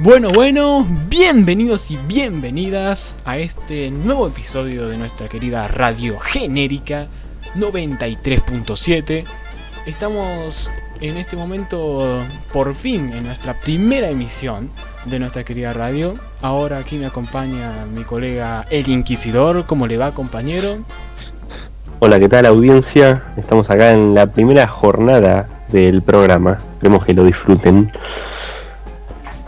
Bueno, bienvenidos y bienvenidas a este nuevo episodio de nuestra querida radio genérica 93.7. Estamos en este momento por fin en nuestra primera emisión de nuestra querida radio. Ahora aquí me acompaña mi colega El Inquisidor. ¿Cómo le va, compañero? Hola, ¿qué tal, audiencia? Estamos acá en la primera jornada del programa. Esperemos que lo disfruten.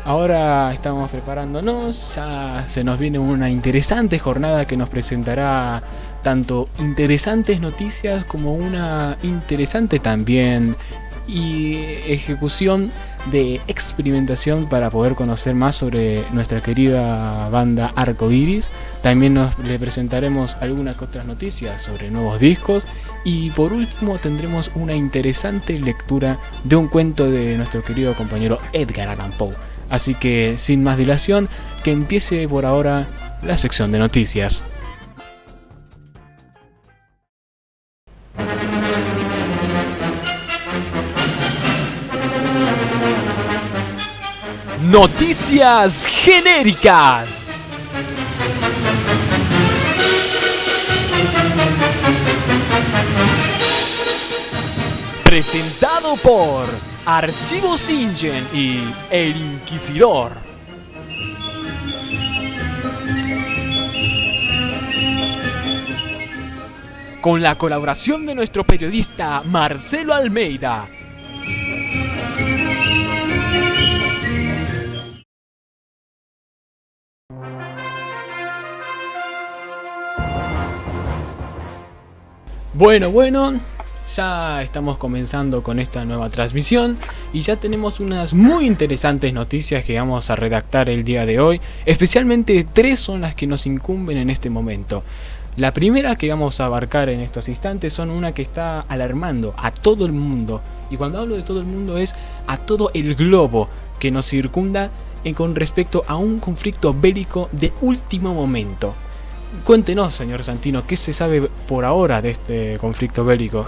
Ahora estamos preparándonos, ya se nos viene una interesante jornada que nos presentará tanto interesantes noticias como una interesante también y ejecución de experimentación para poder conocer más sobre nuestra querida banda Arcoiris. También le presentaremos algunas otras noticias sobre nuevos discos y por último tendremos una interesante lectura de un cuento de nuestro querido compañero Edgar Allan Poe. Así que, sin más dilación, que empiece por ahora la sección de noticias. Noticias genéricas. Presentado por Archivos Ingen y El Inquisidor. Con la colaboración de nuestro periodista Marcelo Almeida. Bueno, ya estamos comenzando con esta nueva transmisión y ya tenemos unas muy interesantes noticias que vamos a redactar el día de hoy. Especialmente 3 son las que nos incumben en este momento. La primera que vamos a abarcar en estos instantes son una que está alarmando a todo el mundo. Y cuando hablo de todo el mundo es a todo el globo que nos circunda con respecto a un conflicto bélico de último momento. Cuéntenos, señor Santino, ¿qué se sabe por ahora de este conflicto bélico?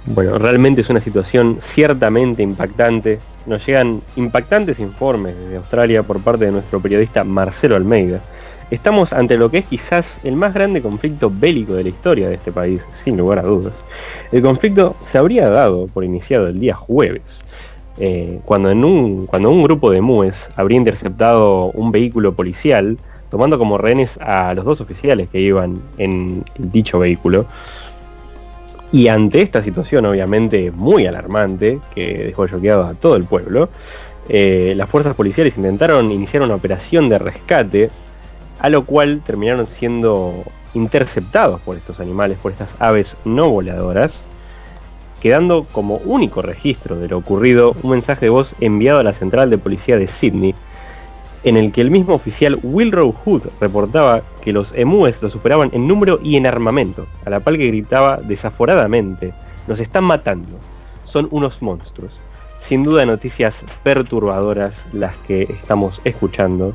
Bueno, realmente es una situación ciertamente impactante. Nos llegan impactantes informes desde Australia por parte de nuestro periodista Marcelo Almeida. Estamos ante lo que es quizás el más grande conflicto bélico de la historia de este país, sin lugar a dudas. El conflicto se habría dado por iniciado el día jueves, cuando un grupo de emúes habría interceptado un vehículo policial, tomando como rehenes a los 2 oficiales que iban en dicho vehículo. Y ante esta situación obviamente muy alarmante, que dejó choqueado a todo el pueblo, las fuerzas policiales intentaron iniciar una operación de rescate, a lo cual terminaron siendo interceptados por estos animales, por estas aves no voladoras, quedando como único registro de lo ocurrido un mensaje de voz enviado a la central de policía de Sydney, en el que el mismo oficial Wilrow Hood reportaba que los emúes lo superaban en número y en armamento, a la par que gritaba desaforadamente: "Nos están matando, son unos monstruos". Sin duda noticias perturbadoras las que estamos escuchando,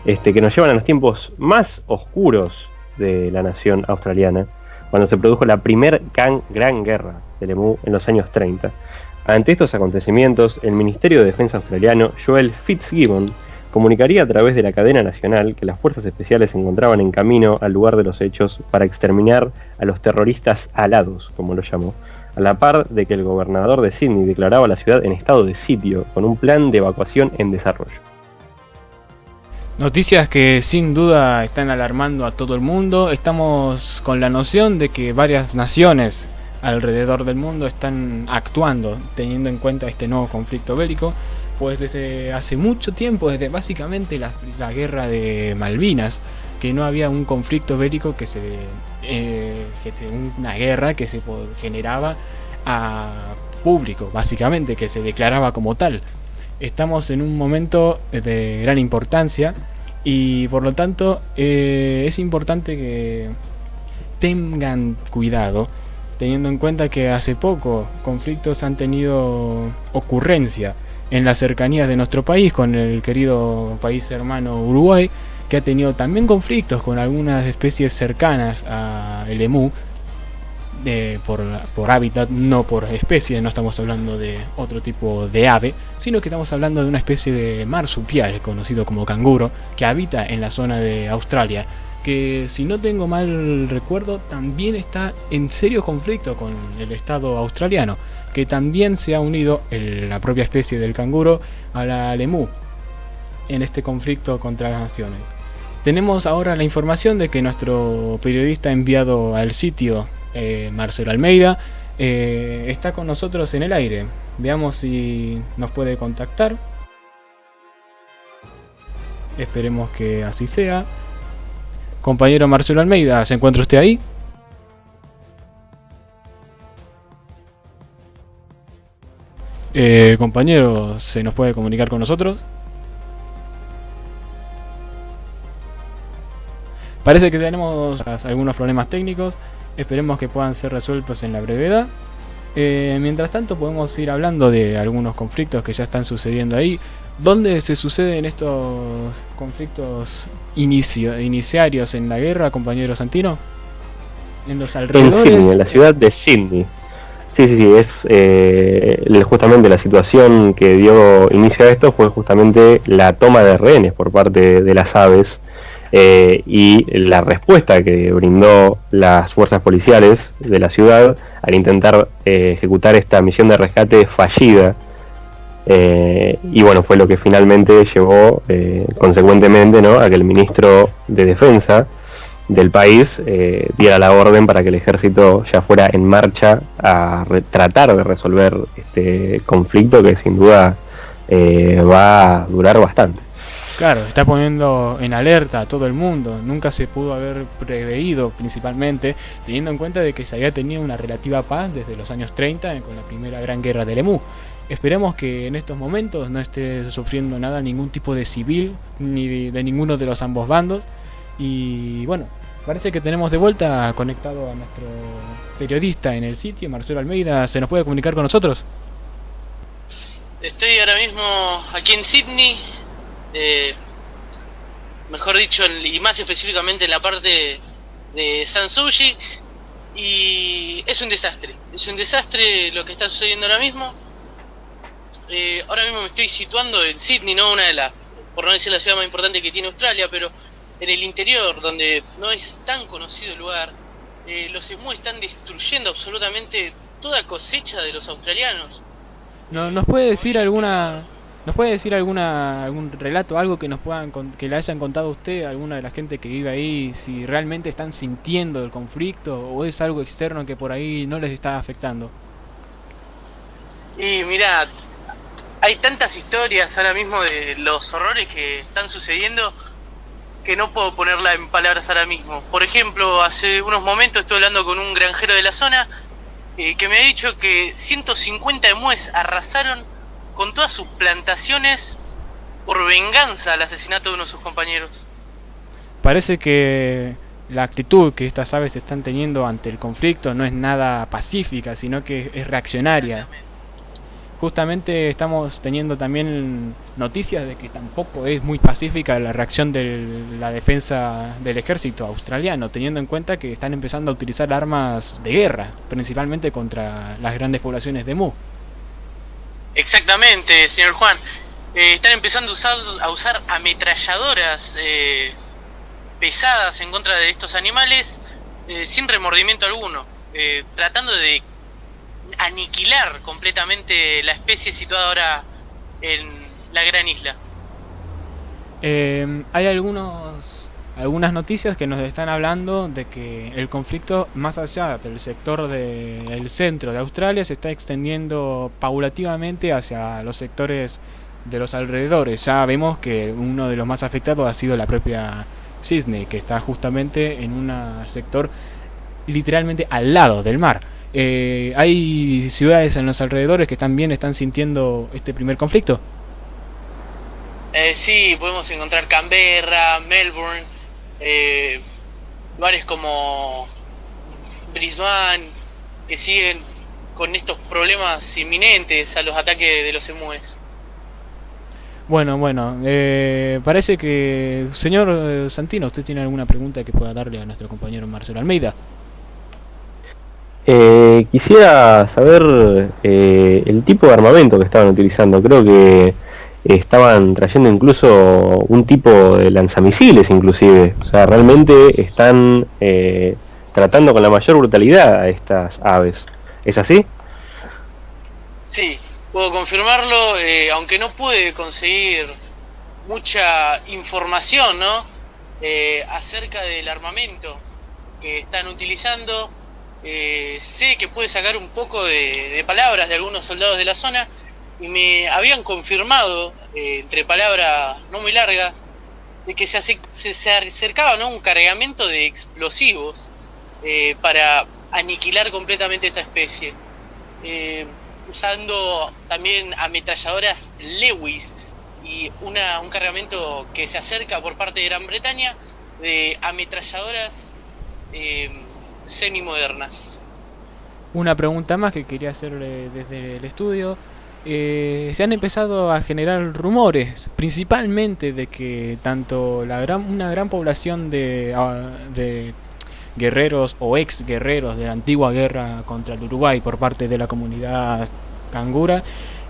que nos llevan a los tiempos más oscuros de la nación australiana, cuando se produjo la primer gran guerra del emú en los años 30. Ante estos acontecimientos, el Ministerio de Defensa australiano, Joel Fitzgibbon, comunicaría a través de la cadena nacional que las fuerzas especiales se encontraban en camino al lugar de los hechos para exterminar a los terroristas alados, como lo llamó, a la par de que el gobernador de Sydney declaraba la ciudad en estado de sitio, con un plan de evacuación en desarrollo. Noticias que sin duda están alarmando a todo el mundo. Estamos con la noción de que varias naciones alrededor del mundo están actuando teniendo en cuenta este nuevo conflicto bélico. Pues desde hace mucho tiempo, desde básicamente la guerra de Malvinas, que no había un conflicto bélico una guerra que se generaba a público, básicamente, que se declaraba como tal. Estamos en un momento de gran importancia y por lo tanto es importante que tengan cuidado, teniendo en cuenta que hace poco conflictos han tenido ocurrencia en las cercanías de nuestro país, con el querido país hermano Uruguay, que ha tenido también conflictos con algunas especies cercanas al emú, por hábitat, no por especie. No estamos hablando de otro tipo de ave, sino que estamos hablando de una especie de marsupial conocido como canguro, que habita en la zona de Australia, que si no tengo mal recuerdo también está en serio conflicto con el estado australiano, que también se ha unido la propia especie del canguro a la lemú en este conflicto contra las naciones. Tenemos ahora la información de que nuestro periodista enviado al sitio, Marcelo Almeida, está con nosotros en el aire. Veamos si nos puede contactar. Esperemos que así sea. Compañero Marcelo Almeida, ¿se encuentra usted ahí? Compañero, ¿se nos puede comunicar con nosotros? Parece que tenemos algunos problemas técnicos. Esperemos que puedan ser resueltos en la brevedad. Mientras tanto podemos ir hablando de algunos conflictos que ya están sucediendo ahí. ¿Dónde se suceden estos conflictos iniciarios en la guerra, compañero Santino? En los alrededores. En Sydney, en la ciudad de Sydney. Sí, es justamente la situación que dio inicio a esto fue justamente la toma de rehenes por parte de las aves. Y la respuesta que brindó las fuerzas policiales de la ciudad al intentar ejecutar esta misión de rescate fallida, y bueno, fue lo que finalmente llevó consecuentemente, ¿no?, a que el ministro de Defensa del país diera la orden para que el ejército ya fuera en marcha a tratar de resolver este conflicto que sin duda va a durar bastante. Claro, está poniendo en alerta a todo el mundo. Nunca se pudo haber preveído, principalmente teniendo en cuenta de que se había tenido una relativa paz desde los años 30 con la primera gran guerra del Lemú. Esperemos que en estos momentos no esté sufriendo nada ningún tipo de civil ni de ninguno de los ambos bandos. Y bueno, parece que tenemos de vuelta conectado a nuestro periodista en el sitio, Marcelo Almeida. ¿Se nos puede comunicar con nosotros? Estoy ahora mismo aquí en Sydney. Mejor dicho, y más específicamente en la parte de Sanssouci, y es un desastre lo que está sucediendo ahora mismo. Ahora mismo me estoy situando en Sydney, no una de las, por no decir la ciudad más importante que tiene Australia, pero en el interior, donde no es tan conocido el lugar. Los emú están destruyendo absolutamente toda cosecha de los australianos. ¿Nos puede decir algún relato, algo que que le hayan contado a usted, alguna de la gente que vive ahí, si realmente están sintiendo el conflicto o es algo externo que por ahí no les está afectando? Y mira, hay tantas historias ahora mismo de los horrores que están sucediendo que no puedo ponerla en palabras ahora mismo. Por ejemplo, hace unos momentos estuve hablando con un granjero de la zona que me ha dicho que 150 emúes arrasaron con todas sus plantaciones por venganza al asesinato de uno de sus compañeros. Parece que la actitud que estas aves están teniendo ante el conflicto no es nada pacífica, sino que es reaccionaria. Justamente estamos teniendo también noticias de que tampoco es muy pacífica la reacción de la defensa del ejército australiano, teniendo en cuenta que están empezando a utilizar armas de guerra, principalmente contra las grandes poblaciones de emú. Exactamente, señor Juan. Están empezando a usar ametralladoras pesadas en contra de estos animales sin remordimiento alguno, tratando de aniquilar completamente la especie situada ahora en la gran isla. Hay algunas noticias que nos están hablando de que el conflicto más allá del sector del centro de Australia se está extendiendo paulativamente hacia los sectores de los alrededores. Ya vemos que uno de los más afectados ha sido la propia Sydney, que está justamente en un sector literalmente al lado del mar. ¿Hay ciudades en los alrededores que también están sintiendo este primer conflicto? Sí, podemos encontrar Canberra, Melbourne, lugares como Brisbane, que siguen con estos problemas inminentes a los ataques de los emúes. Bueno, parece que, señor Santino, ¿usted tiene alguna pregunta que pueda darle a nuestro compañero Marcelo Almeida? Quisiera saber el tipo de armamento que estaban utilizando. Creo que estaban trayendo incluso un tipo de lanzamisiles, inclusive. O sea, realmente están tratando con la mayor brutalidad a estas aves. ¿Es así? Sí, puedo confirmarlo, aunque no pude conseguir mucha información, ¿no? Acerca del armamento que están utilizando. Sé que pude sacar un poco de palabras de algunos soldados de la zona y me habían confirmado, entre palabras no muy largas, de que se acercaba, ¿no?, un cargamento de explosivos para aniquilar completamente esta especie, usando también ametralladoras Lewis y un cargamento que se acerca por parte de Gran Bretaña de ametralladoras semimodernas. Una pregunta más que quería hacerle desde el estudio. Se han empezado a generar rumores, principalmente de que tanto una gran población de guerreros o ex guerreros de la antigua guerra contra el Uruguay por parte de la comunidad cangura,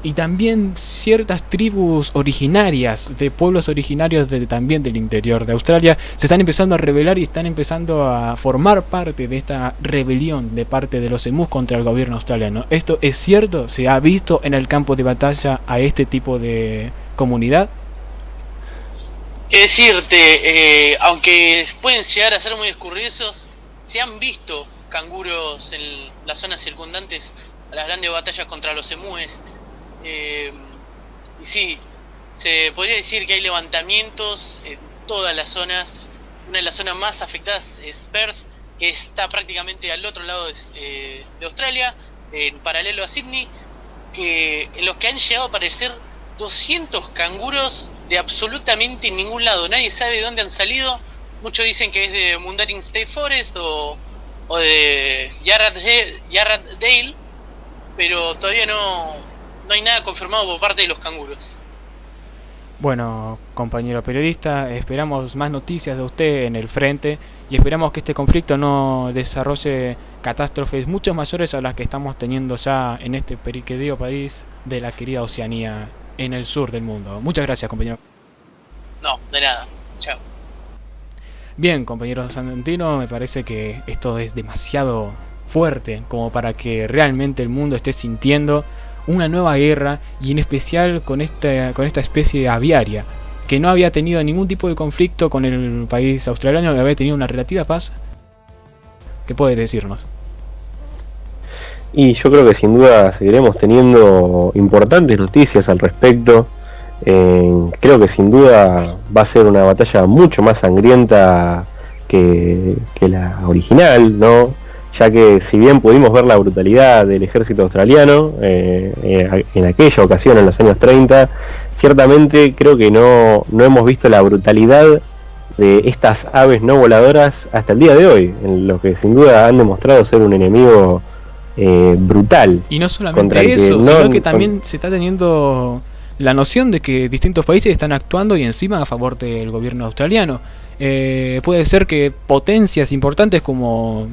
y también ciertas tribus originarias de pueblos originarios también del interior de Australia se están empezando a rebelar y están empezando a formar parte de esta rebelión de parte de los emus contra el gobierno australiano. ¿Esto es cierto? ¿Se ha visto en el campo de batalla a este tipo de comunidad? ¿Qué decirte? Aunque pueden llegar a ser muy escurridizos, se han visto canguros en las zonas circundantes a las grandes batallas contra los emúes. Y sí, se podría decir que hay levantamientos en todas las zonas. Una de las zonas más afectadas es Perth, que está prácticamente al otro lado de Australia, en paralelo a Sydney, en los que han llegado a aparecer 200 canguros de absolutamente ningún lado. Nadie sabe de dónde han salido. Muchos dicen que es de Mundaring State Forest o de Yarradale, pero todavía no hay nada confirmado por parte de los canguros. Bueno, compañero periodista, esperamos más noticias de usted en el frente y esperamos que este conflicto no desarrolle catástrofes mucho mayores a las que estamos teniendo ya en este periquedío país de la querida Oceanía en el sur del mundo. Muchas gracias, compañero. No, de nada. Chao. Bien, compañero Santino, me parece que esto es demasiado fuerte como para que realmente el mundo esté sintiendo una nueva guerra, y en especial con esta especie aviaria que no había tenido ningún tipo de conflicto con el país australiano, había tenido una relativa paz. ¿Qué puedes decirnos? Y yo creo que sin duda seguiremos teniendo importantes noticias al respecto. Creo que sin duda va a ser una batalla mucho más sangrienta que la original, ¿no? Ya que si bien pudimos ver la brutalidad del ejército australiano en aquella ocasión, en los años 30, ciertamente creo que no hemos visto la brutalidad de estas aves no voladoras hasta el día de hoy, en lo que sin duda han demostrado ser un enemigo brutal. Y no solamente eso, sino que también se está teniendo la noción de que distintos países están actuando y encima a favor del gobierno australiano. Puede ser que potencias importantes como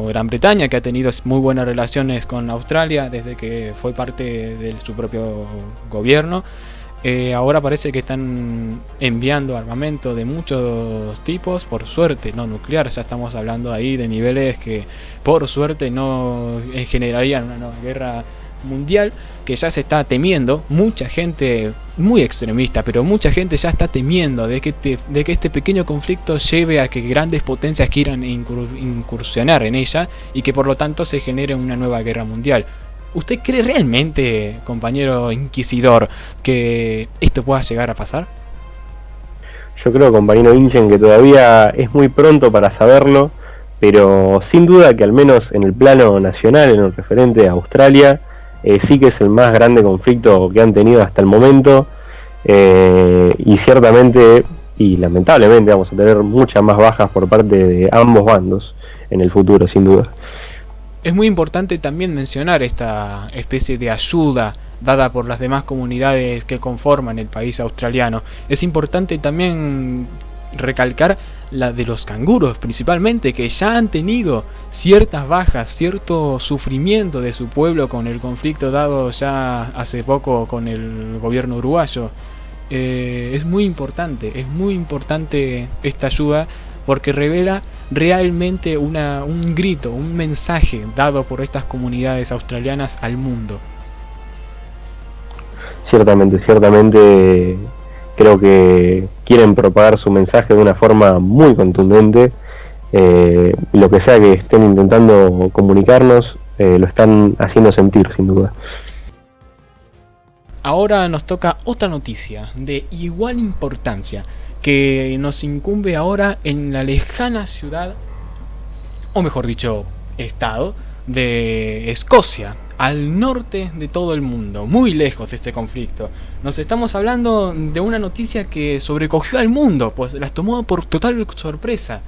Gran Bretaña, que ha tenido muy buenas relaciones con Australia desde que fue parte de su propio gobierno, ahora parece que están enviando armamento de muchos tipos, por suerte no nuclear. Ya estamos hablando ahí de niveles que por suerte no generarían una nueva guerra mundial, que ya se está temiendo. Mucha gente muy extremista, pero mucha gente ya está temiendo de que este pequeño conflicto lleve a que grandes potencias quieran incursionar en ella y que por lo tanto se genere una nueva guerra mundial. ¿Usted cree realmente, compañero inquisidor, que esto pueda llegar a pasar? Yo creo, compañero Vincent, que todavía es muy pronto para saberlo, pero sin duda que al menos en el plano nacional, en lo referente a Australia, sí que es el más grande conflicto que han tenido hasta el momento, y ciertamente y lamentablemente vamos a tener muchas más bajas por parte de ambos bandos en el futuro, sin duda. Es muy importante también mencionar esta especie de ayuda dada por las demás comunidades que conforman el país australiano. Es importante también recalcar la de los canguros principalmente, que ya han tenido ciertas bajas, cierto sufrimiento de su pueblo con el conflicto dado ya hace poco con el gobierno uruguayo. Es muy importante esta ayuda porque revela realmente un grito, un mensaje dado por estas comunidades australianas al mundo. Ciertamente, creo que quieren propagar su mensaje de una forma muy contundente. Lo que sea que estén intentando comunicarnos, lo están haciendo sentir, sin duda. Ahora nos toca otra noticia de igual importancia que nos incumbe ahora en la lejana ciudad, o mejor dicho, estado de Escocia, al norte de todo el mundo, muy lejos de este conflicto. Nos estamos hablando de una noticia que sobrecogió al mundo, pues las tomó por total sorpresa.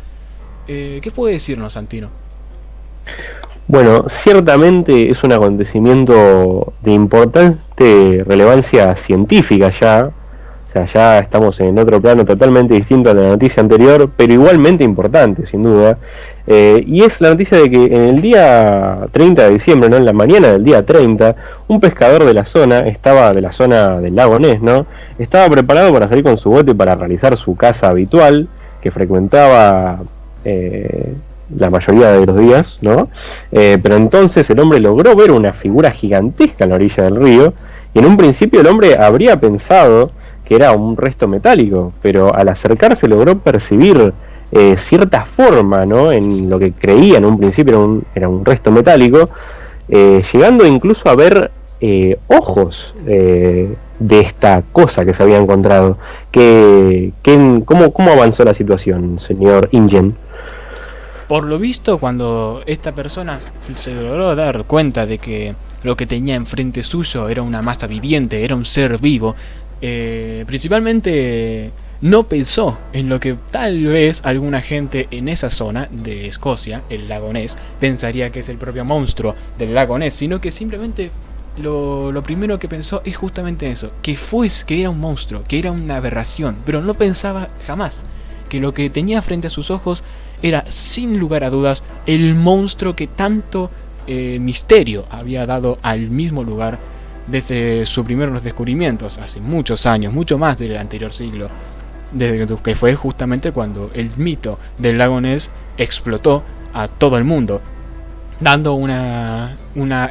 ¿Qué puede decirnos, Santino? Bueno, ciertamente es un acontecimiento de importante relevancia científica ya. O sea, ya estamos en otro plano totalmente distinto a la noticia anterior, pero igualmente importante, sin duda. Y es la noticia de que en el día 30 de diciembre, ¿no?, en la mañana del día 30, un pescador de la zona del lago Ness, ¿no?, estaba preparado para salir con su bote para realizar su caza habitual, que frecuentaba la mayoría de los días, ¿no? Pero entonces el hombre logró ver una figura gigantesca en la orilla del río, y en un principio el hombre habría pensado que era un resto metálico, pero al acercarse logró percibir cierta forma, ¿no?, en lo que creía en un principio era un resto metálico, llegando incluso a ver ojos de esta cosa que se había encontrado. ¿Cómo avanzó la situación, señor Ingen? Por lo visto, cuando esta persona se logró dar cuenta de que lo que tenía enfrente suyo era una masa viviente, era un ser vivo, principalmente no pensó en lo que tal vez alguna gente en esa zona de Escocia, el lago Ness, pensaría que es el propio monstruo del lago Ness, sino que simplemente lo primero que pensó es justamente eso, que era un monstruo, que era una aberración, pero no pensaba jamás que lo que tenía frente a sus ojos era, sin lugar a dudas, el monstruo que tanto misterio había dado al mismo lugar desde sus primeros descubrimientos, hace muchos años, mucho más del anterior siglo, desde que fue justamente cuando el mito del lago Ness explotó a todo el mundo, dando una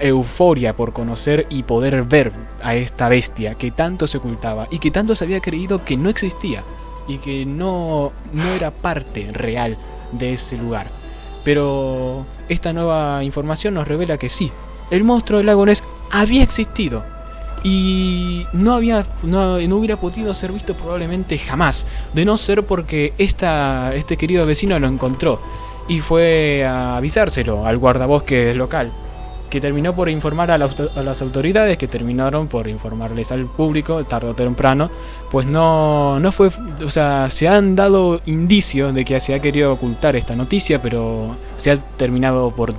euforia por conocer y poder ver a esta bestia que tanto se ocultaba y que tanto se había creído que no existía y que no era parte real de ese lugar. Pero esta nueva información nos revela que sí, el monstruo del lago Ness había existido y no hubiera podido ser visto probablemente jamás, de no ser porque este querido vecino lo encontró y fue a avisárselo al guardabosques local, que terminó por informar a las autoridades, que terminaron por informarles al público tarde o temprano, pues no fue, o sea, se han dado indicios de que se ha querido ocultar esta noticia, pero se ha terminado por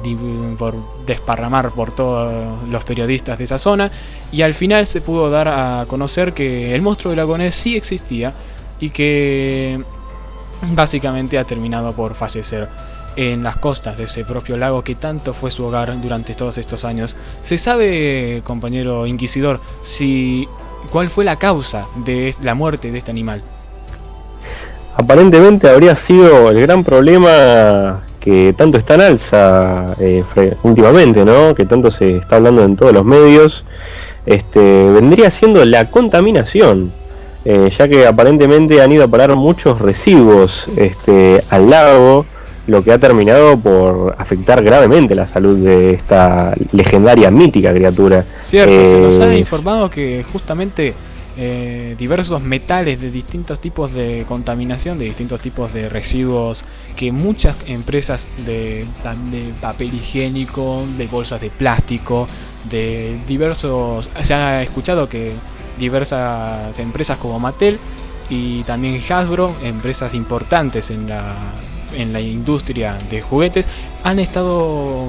desparramar por todos los periodistas de esa zona, y al final se pudo dar a conocer que el monstruo del lago Ness sí existía y que básicamente ha terminado por fallecer en las costas de ese propio lago que tanto fue su hogar durante todos estos años. ¿Se sabe, compañero inquisidor, cuál fue la causa de la muerte de este animal? Aparentemente habría sido el gran problema que tanto está en alza últimamente, ¿no?, que tanto se está hablando en todos los medios. Vendría siendo la contaminación, ya que aparentemente han ido a parar muchos residuos al lago, lo que ha terminado por afectar gravemente la salud de esta legendaria, mítica criatura. Cierto, se nos ha informado que justamente diversos metales de distintos tipos de contaminación, de distintos tipos de residuos, que muchas empresas de papel higiénico, de bolsas de plástico, de diversos, se ha escuchado que diversas empresas como Mattel y también Hasbro, empresas importantes en la industria de juguetes, han estado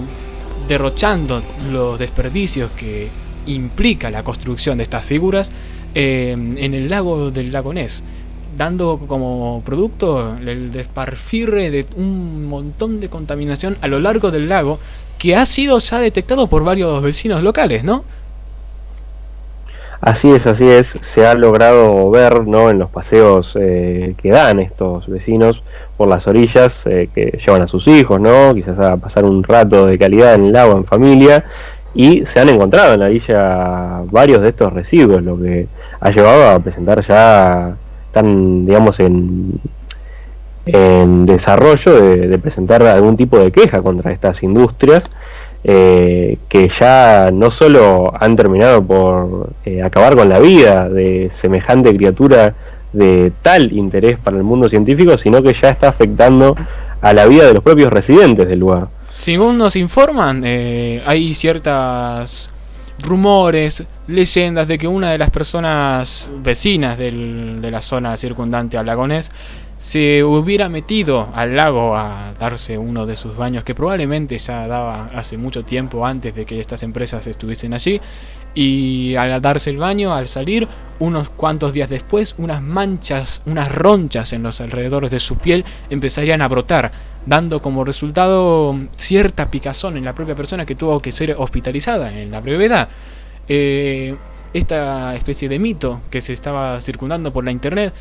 derrochando los desperdicios que implica la construcción de estas figuras en el lago Ness, dando como producto el desparfirre de un montón de contaminación a lo largo del lago que ha sido ya detectado por varios vecinos locales, ¿no? Así es, se ha logrado ver, ¿no?, en los paseos que dan estos vecinos por las orillas, que llevan a sus hijos, ¿no?, quizás a pasar un rato de calidad en el agua en familia, y se han encontrado en la orilla varios de estos residuos, lo que ha llevado a presentar ya, están, digamos, en desarrollo de presentar algún tipo de queja contra estas industrias, que ya no solo han terminado por acabar con la vida de semejante criatura de tal interés para el mundo científico, sino que ya está afectando a la vida de los propios residentes del lugar. Según nos informan, hay ciertas rumores, leyendas de que una de las personas vecinas de la zona circundante al lago Ness se hubiera metido al lago a darse uno de sus baños, que probablemente ya daba hace mucho tiempo antes de que estas empresas estuviesen allí, y al darse el baño, al salir, unos cuantos días después, unas manchas, unas ronchas en los alrededores de su piel empezarían a brotar, dando como resultado cierta picazón en la propia persona, que tuvo que ser hospitalizada en la brevedad. Esta especie de mito que se estaba circundando por la internet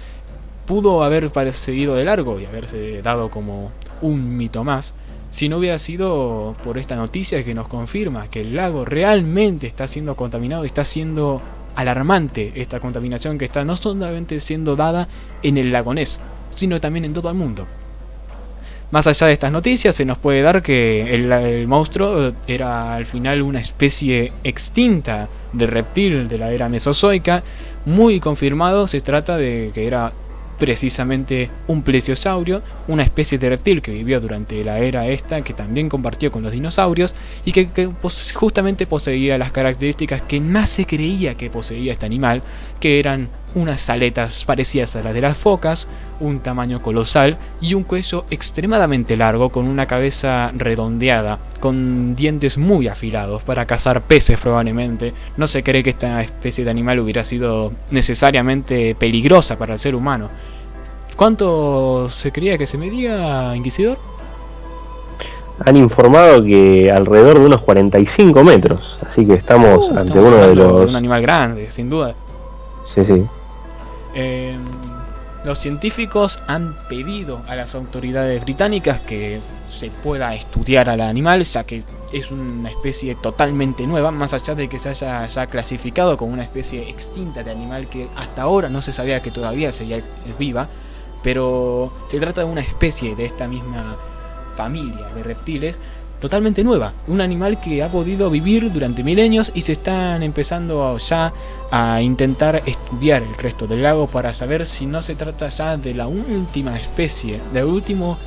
pudo haber seguido de largo y haberse dado como un mito más, si no hubiera sido por esta noticia que nos confirma que el lago realmente está siendo contaminado y está siendo alarmante esta contaminación que está no solamente siendo dada en el lago Ness, sino también en todo el mundo. Más allá de estas noticias, se nos puede dar que el monstruo era al final una especie extinta de reptil de la era mesozoica. Muy confirmado, se trata de que era precisamente un plesiosaurio, una especie de reptil que vivió durante la era esta, que también compartió con los dinosaurios y que justamente poseía las características que más se creía que poseía este animal, que eran unas aletas parecidas a las de las focas, un tamaño colosal y un cuello extremadamente largo, con una cabeza redondeada, con dientes muy afilados para cazar peces probablemente. No se cree que esta especie de animal hubiera sido necesariamente peligrosa para el ser humano. ¿Cuánto se creía que se medía, Inquisidor? Han informado que alrededor de unos 45 metros, así que estamos ante uno de los... un animal grande, sin duda. Sí, sí. Los científicos han pedido a las autoridades británicas que se pueda estudiar al animal, ya que es una especie totalmente nueva, más allá de que se haya ya clasificado como una especie extinta de animal que hasta ahora no se sabía que todavía seguía viva, pero se trata de una especie de esta misma familia de reptiles totalmente nueva, un animal que ha podido vivir durante milenios y se están empezando ya a intentar estudiar el resto del lago para saber si no se trata ya de la última especie, el último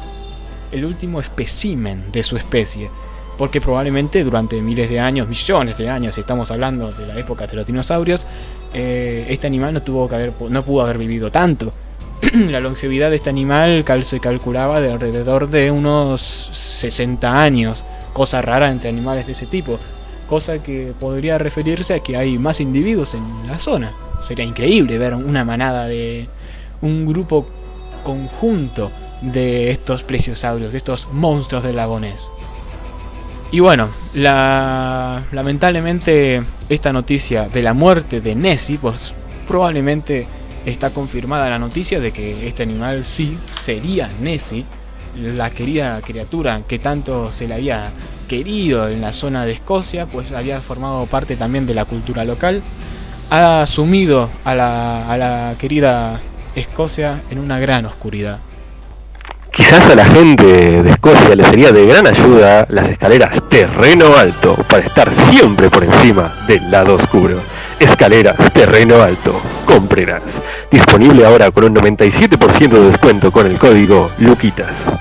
espécimen de su especie, porque probablemente durante miles de años, millones de años, si estamos hablando de la época de los dinosaurios, este animal no pudo haber vivido tanto. La longevidad de este animal se calculaba de alrededor de unos 60 años, cosa rara entre animales de ese tipo, cosa que podría referirse a que hay más individuos en la zona. Sería increíble ver una manada de un grupo conjunto de estos plesiosaurios, de estos monstruos del lago Ness. Y bueno, lamentablemente esta noticia de la muerte de Nessie, pues probablemente está confirmada la noticia de que este animal sí sería Nessie, la querida criatura que tanto se le había querido en la zona de Escocia, pues había formado parte también de la cultura local. Ha sumido a la querida Escocia en una gran oscuridad. Quizás a la gente de Escocia le sería de gran ayuda las escaleras Terreno Alto para estar siempre por encima del lado oscuro. Escaleras Terreno Alto, cómprelas. Disponible ahora con un 97% de descuento con el código LUQUITAS.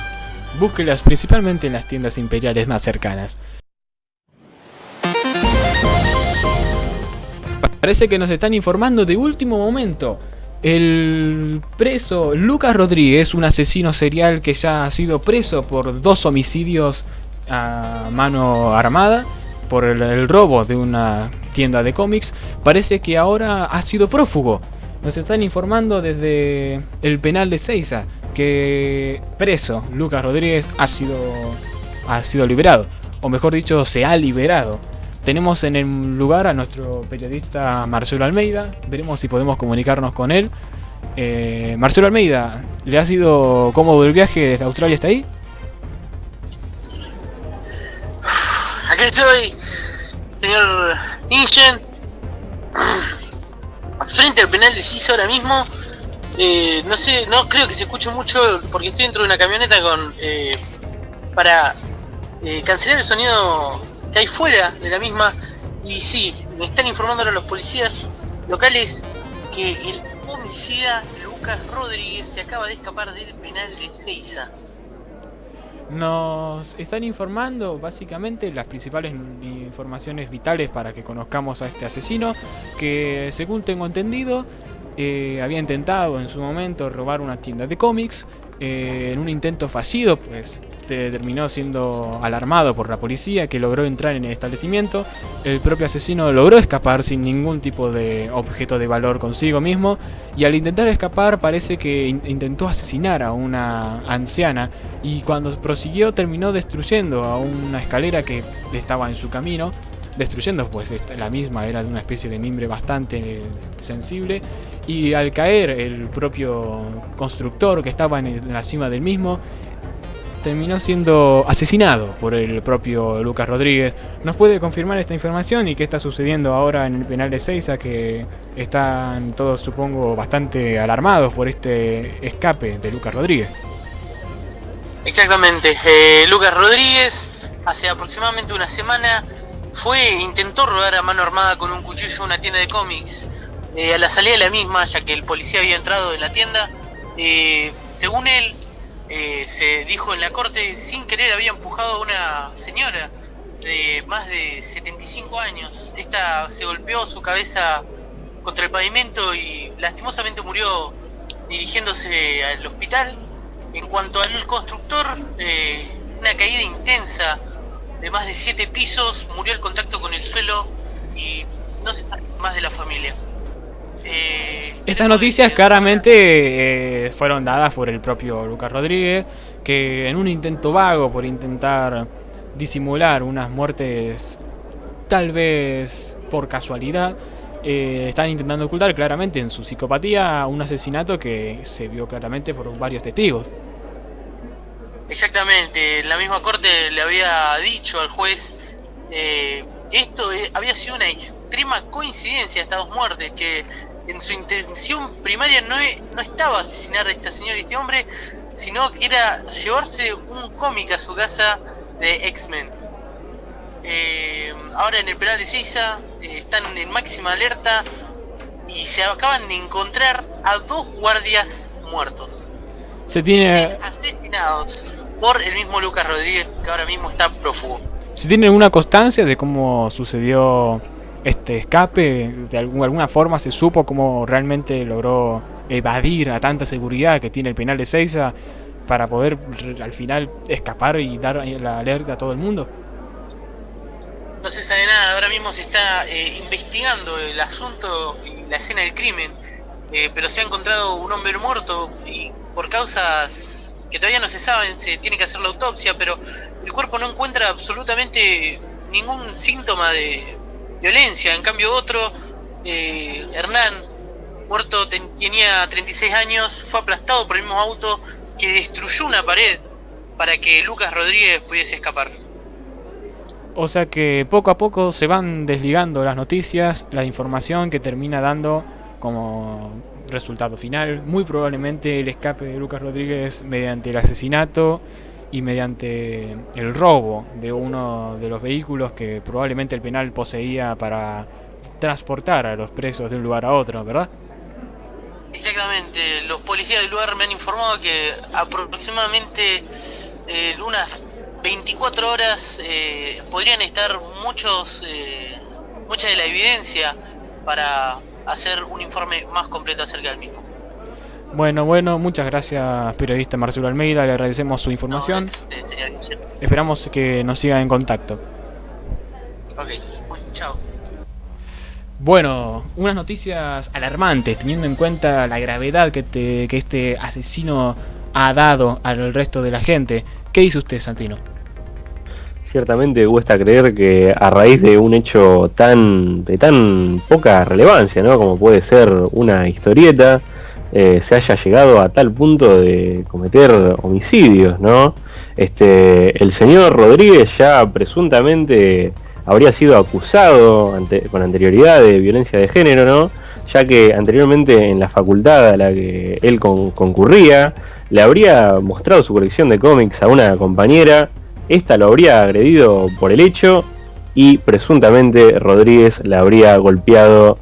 Búsquelas principalmente en las tiendas imperiales más cercanas. Parece que nos están informando de último momento. El preso Lucas Rodríguez, un asesino serial que ya ha sido preso por 2 homicidios a mano armada, por el robo de una tienda de cómics, parece que ahora ha sido prófugo. Nos están informando desde el penal de Seiza que preso Lucas Rodríguez ha sido liberado, o mejor dicho, se ha liberado. Tenemos en el lugar a nuestro periodista Marcelo Almeida, veremos si podemos comunicarnos con él. Marcelo Almeida, ¿le ha sido cómodo el viaje desde Australia hasta ahí? Aquí estoy, señor Ingen, frente al penal de Seiza ahora mismo. No sé, no creo que se escuche mucho porque estoy dentro de una camioneta para cancelar el sonido que hay fuera de la misma. Y sí, me están informando ahora los policías locales que el homicida Lucas Rodríguez se acaba de escapar del penal de Seiza. Nos están informando básicamente las principales informaciones vitales para que conozcamos a este asesino, que según tengo entendido había intentado en su momento robar una tienda de cómics. En un intento fallido, pues terminó siendo alarmado por la policía, que logró entrar en el establecimiento. El propio asesino logró escapar sin ningún tipo de objeto de valor consigo mismo, y al intentar escapar parece que intentó asesinar a una anciana, y cuando prosiguió terminó destruyendo a una escalera que estaba en su camino, destruyendo pues la misma, era de una especie de mimbre bastante sensible, y al caer el propio constructor que estaba en la cima del mismo terminó siendo asesinado por el propio Lucas Rodríguez. ¿Nos puede confirmar esta información y qué está sucediendo ahora en el penal de Seiza, que están todos, supongo, bastante alarmados por este escape de Lucas Rodríguez? Exactamente, Lucas Rodríguez hace aproximadamente una semana intentó robar a mano armada con un cuchillo una tienda de cómics. A la salida de la misma, ya que el policía había entrado en la tienda, según él, se dijo en la corte, sin querer había empujado a una señora de más de 75 años. Esta se golpeó su cabeza contra el pavimento y lastimosamente murió dirigiéndose al hospital. En cuanto al constructor, una caída intensa de más de 7 pisos, murió al contacto con el suelo y no se sabe más de la familia. Estas noticias claramente fueron dadas por el propio Lucas Rodríguez, que en un intento vago por intentar disimular unas muertes tal vez por casualidad, están intentando ocultar claramente en su psicopatía un asesinato que se vio claramente por varios testigos. Exactamente, la misma corte le había dicho al juez que esto había sido una extrema coincidencia, estas dos muertes, que en su intención primaria no estaba asesinar a esta señora y este hombre, sino que era llevarse un cómic a su casa de X-Men. Ahora en el penal de Seiza están en máxima alerta y se acaban de encontrar a 2 guardias muertos. Se tiene asesinados por el mismo Lucas Rodríguez, que ahora mismo está prófugo. ¿Se tiene alguna constancia de cómo sucedió este escape? ¿De alguna forma se supo cómo realmente logró evadir a tanta seguridad que tiene el penal de Seiza para poder al final escapar y dar la alerta a todo el mundo? No se sabe nada, ahora mismo se está investigando el asunto y la escena del crimen, pero se ha encontrado un hombre muerto y por causas que todavía no se saben, se tiene que hacer la autopsia, pero el cuerpo no encuentra absolutamente ningún síntoma de violencia. En cambio otro, Hernán, muerto, tenía 36 años, fue aplastado por el mismo auto que destruyó una pared para que Lucas Rodríguez pudiese escapar. O sea que poco a poco se van desligando las noticias, la información que termina dando como resultado final muy probablemente el escape de Lucas Rodríguez mediante el asesinato y mediante el robo de uno de los vehículos que probablemente el penal poseía para transportar a los presos de un lugar a otro, ¿verdad? Exactamente, los policías del lugar me han informado que aproximadamente unas 24 horas podrían estar mucha de la evidencia para hacer un informe más completo acerca del mismo. Bueno, muchas gracias, periodista Marcelo Almeida, le agradecemos su información. No, señor. Esperamos que nos siga en contacto. Ok, chao. Bueno, unas noticias alarmantes, teniendo en cuenta la gravedad que este asesino ha dado al resto de la gente. ¿Qué dice usted, Santino? Ciertamente cuesta creer que a raíz de un hecho de tan poca relevancia, ¿no? Como puede ser una historieta, se haya llegado a tal punto de cometer homicidios, ¿no? El señor Rodríguez ya presuntamente habría sido acusado con anterioridad de violencia de género, ¿no? Ya que anteriormente en la facultad a la que él concurría, le habría mostrado su colección de cómics a una compañera. Esta lo habría agredido por el hecho y presuntamente Rodríguez la habría golpeado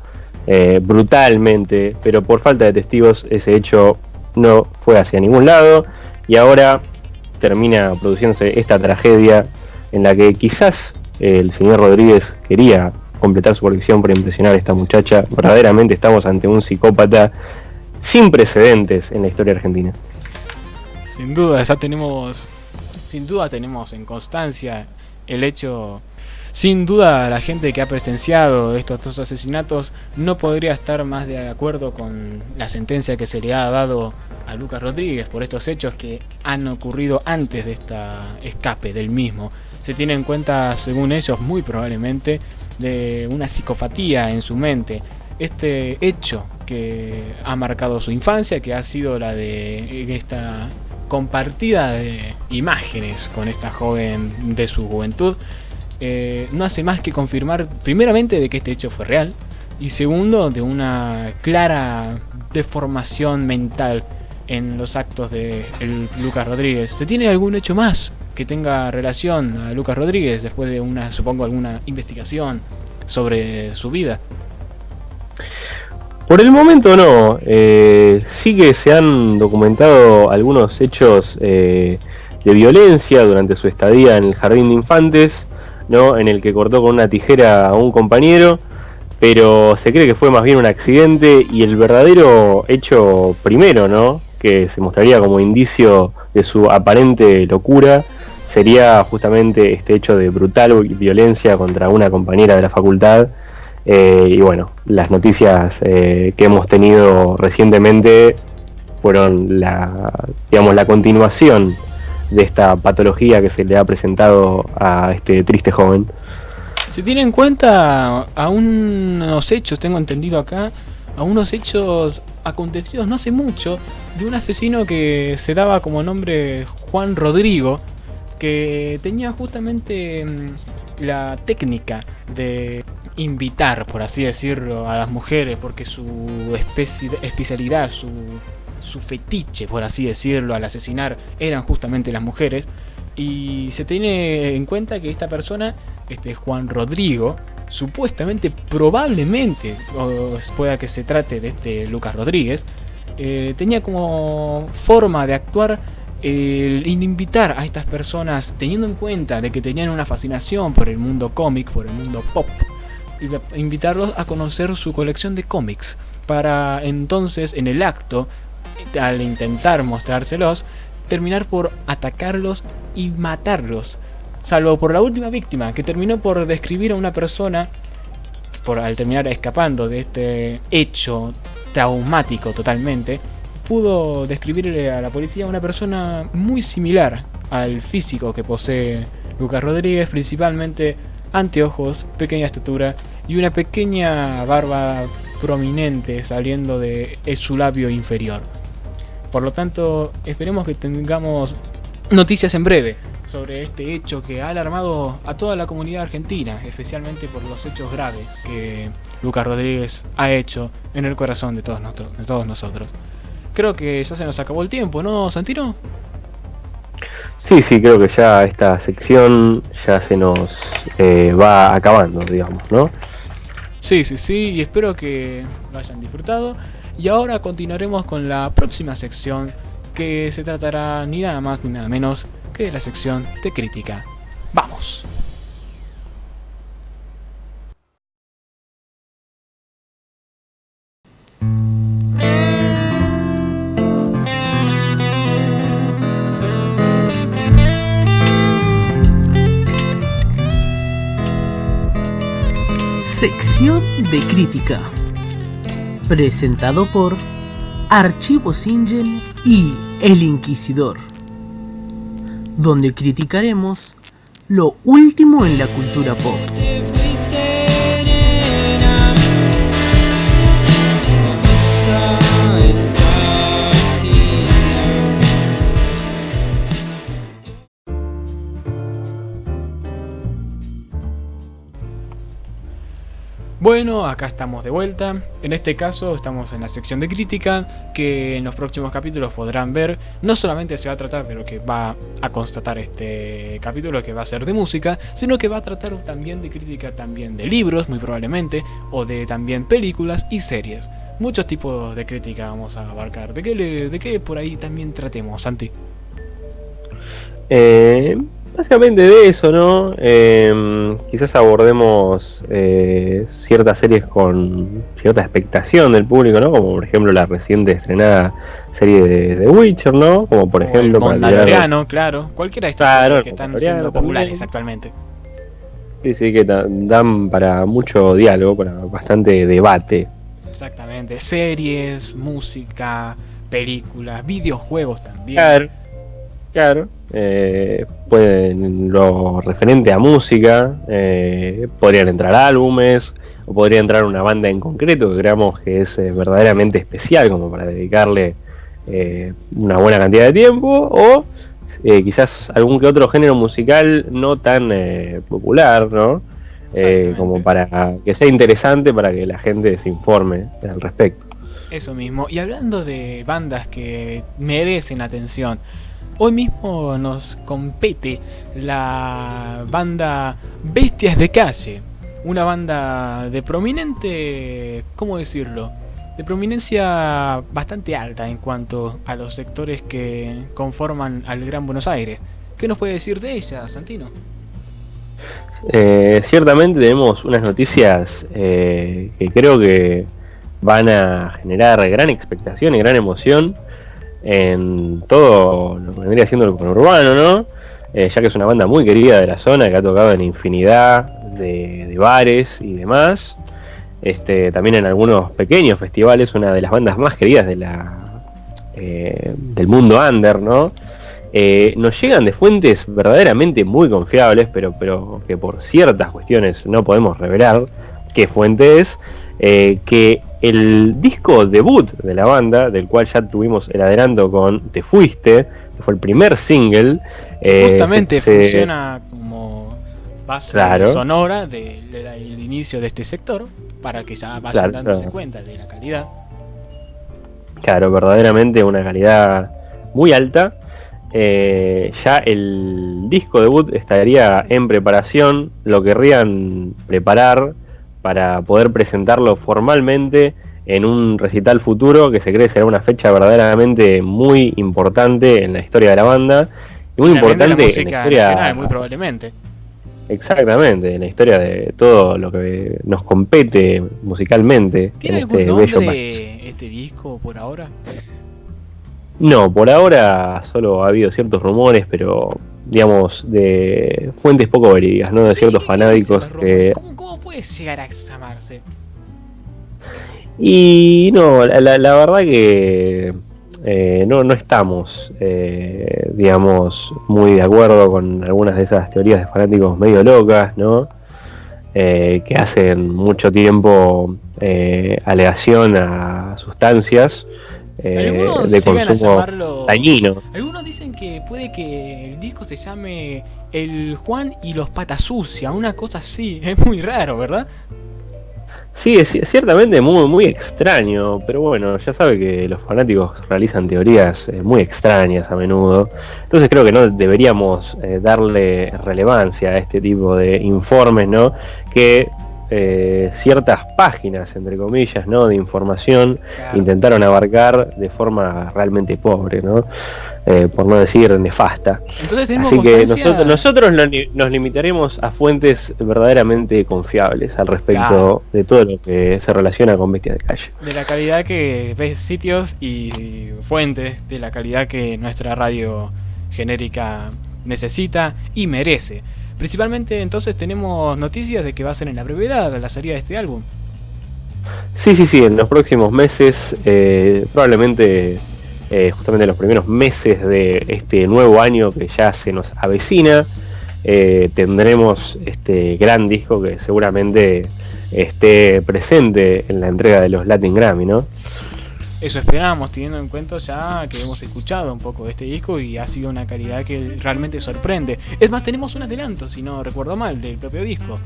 brutalmente, pero por falta de testigos ese hecho no fue hacia ningún lado y ahora termina produciéndose esta tragedia en la que quizás el señor Rodríguez quería completar su colección para impresionar a esta muchacha. Verdaderamente estamos ante un psicópata sin precedentes en la historia argentina. Sin duda tenemos en constancia el hecho. Sin duda la gente que ha presenciado estos dos asesinatos no podría estar más de acuerdo con la sentencia que se le ha dado a Lucas Rodríguez por estos hechos que han ocurrido antes de esta escape del mismo. Se tiene en cuenta, según ellos, muy probablemente de una psicopatía en su mente. Este hecho que ha marcado su infancia, que ha sido la de esta compartida de imágenes con esta joven de su juventud, no hace más que confirmar primeramente de que este hecho fue real y segundo de una clara deformación mental en los actos de Lucas Rodríguez. ¿Se tiene algún hecho más que tenga relación a Lucas Rodríguez después de alguna investigación sobre su vida? Por el momento no, sí que se han documentado algunos hechos de violencia durante su estadía en el jardín de infantes, ¿no? En el que cortó con una tijera a un compañero, pero se cree que fue más bien un accidente y el verdadero hecho primero, ¿no? Que se mostraría como indicio de su aparente locura, sería justamente este hecho de brutal violencia contra una compañera de la facultad. Y bueno, las noticias que hemos tenido recientemente fueron la continuación de esta patología que se le ha presentado a este triste joven. Se tiene en cuenta a unos hechos, tengo entendido acá, a unos hechos acontecidos no hace mucho, de un asesino que se daba como nombre Juan Rodrigo, que tenía justamente la técnica de invitar, por así decirlo, a las mujeres, porque su especialidad, su fetiche, por así decirlo, al asesinar eran justamente las mujeres. Y se tiene en cuenta que esta persona, Juan Rodrigo, supuestamente, probablemente, o pueda que se trate de este Lucas Rodríguez, tenía como forma de actuar el invitar a estas personas, teniendo en cuenta de que tenían una fascinación por el mundo cómic, por el mundo pop, invitarlos a conocer su colección de cómics, para entonces en el acto, al intentar mostrárselos, terminar por atacarlos y matarlos, salvo por la última víctima, que terminó por describir a una persona, al terminar escapando de este hecho traumático totalmente, pudo describirle a la policía una persona muy similar al físico que posee Lucas Rodríguez, principalmente anteojos, pequeña estatura y una pequeña barba prominente saliendo de su labio inferior. Por lo tanto, esperemos que tengamos noticias en breve sobre este hecho que ha alarmado a toda la comunidad argentina, especialmente por los hechos graves que Lucas Rodríguez ha hecho en el corazón de todos nosotros. Creo que ya se nos acabó el tiempo, ¿no, Santino? Sí, creo que ya esta sección ya se nos va acabando, digamos, ¿no? Sí, y espero que lo hayan disfrutado. Y ahora continuaremos con la próxima sección, que se tratará ni nada más ni nada menos que de la sección de crítica. ¡Vamos! Sección de crítica. Presentado por Archivos Ingen y El Inquisidor, donde criticaremos lo último en la cultura pop. Bueno, acá estamos de vuelta. En este caso estamos en la sección de crítica, que en los próximos capítulos podrán ver. No solamente se va a tratar de lo que va a constatar este capítulo, que va a ser de música, sino que va a tratar también de crítica también de libros, muy probablemente, o de también películas y series. Muchos tipos de crítica vamos a abarcar. ¿De qué por ahí también tratemos, Santi? Básicamente de eso, ¿no? Quizás abordemos ciertas series con cierta expectación del público, ¿no? Como por ejemplo la reciente estrenada serie de The Witcher, ¿no? Como por ejemplo... El Mandaloriano, claro. Cualquiera de estas series que están siendo populares actualmente. Sí, que dan para mucho diálogo, para bastante debate. Exactamente. Series, música, películas, videojuegos también. Claro. Pueden, lo referente a música, podrían entrar álbumes o podría entrar una banda en concreto que creamos que es verdaderamente especial como para dedicarle una buena cantidad de tiempo, o quizás algún que otro género musical no tan popular, ¿no? Como para que sea interesante para que la gente se informe al respecto. Eso mismo. Y hablando de bandas que merecen atención, hoy mismo nos compete la banda Bestias de Calle, una banda de prominente, ¿cómo decirlo? De prominencia bastante alta en cuanto a los sectores que conforman al Gran Buenos Aires. ¿Qué nos puede decir de ella, Santino? Ciertamente tenemos unas noticias que creo que van a generar gran expectación y gran emoción en todo lo que vendría siendo el conurbano, ¿no? Ya que es una banda muy querida de la zona, que ha tocado en infinidad de bares y demás. También en algunos pequeños festivales, una de las bandas más queridas de del mundo under, ¿no? Nos llegan de fuentes verdaderamente muy confiables, pero que por ciertas cuestiones no podemos revelar qué fuente es, que el disco debut de la banda, del cual ya tuvimos el adelanto con Te Fuiste, que fue el primer single, justamente funciona como base sonora del inicio de este sector, para que ya vayan dándose cuenta de la calidad. Claro, verdaderamente una calidad muy alta. Ya el disco debut estaría en preparación, lo querrían preparar para poder presentarlo formalmente en un recital futuro que se cree será una fecha verdaderamente muy importante en la historia de la banda y muy importante en la historia nacional, muy probablemente. Exactamente, en la historia de todo lo que nos compete musicalmente. ¿Tiene algún nombre este disco por ahora? No, por ahora solo ha habido ciertos rumores, pero digamos de fuentes poco verídicas, ¿no? De ciertos fanáticos que... ¿Cómo puede llegar a llamarse? Y no, la verdad que no estamos, digamos, muy de acuerdo con algunas de esas teorías de fanáticos medio locas, ¿no? Que hacen mucho tiempo alegación a sustancias de consumo dañino. Algunos dicen que puede que el disco se llame El Juan y los Patas Sucia, una cosa así. Es muy raro, ¿verdad? Sí, es ciertamente muy extraño, pero bueno, ya sabe que los fanáticos realizan teorías muy extrañas a menudo, entonces creo que no deberíamos darle relevancia a este tipo de informes, ¿no? Que ciertas páginas, entre comillas, ¿no? De información, claro, intentaron abarcar de forma realmente pobre, ¿no? Por no decir nefasta. Entonces, así que nosotros nos limitaremos a fuentes verdaderamente confiables al respecto, claro, de todo lo que se relaciona con Bestias de Calle. De la calidad que ves, sitios y fuentes de la calidad que nuestra radio genérica necesita y merece. Principalmente entonces tenemos noticias de que va a ser en la brevedad la salida de este álbum. Sí, en los próximos meses, probablemente justamente en los primeros meses de este nuevo año que ya se nos avecina, tendremos este gran disco que seguramente esté presente en la entrega de los Latin Grammy, ¿no? Eso esperamos, teniendo en cuenta ya que hemos escuchado un poco de este disco y ha sido una calidad que realmente sorprende. Es más, tenemos un adelanto, si no recuerdo mal, del propio disco.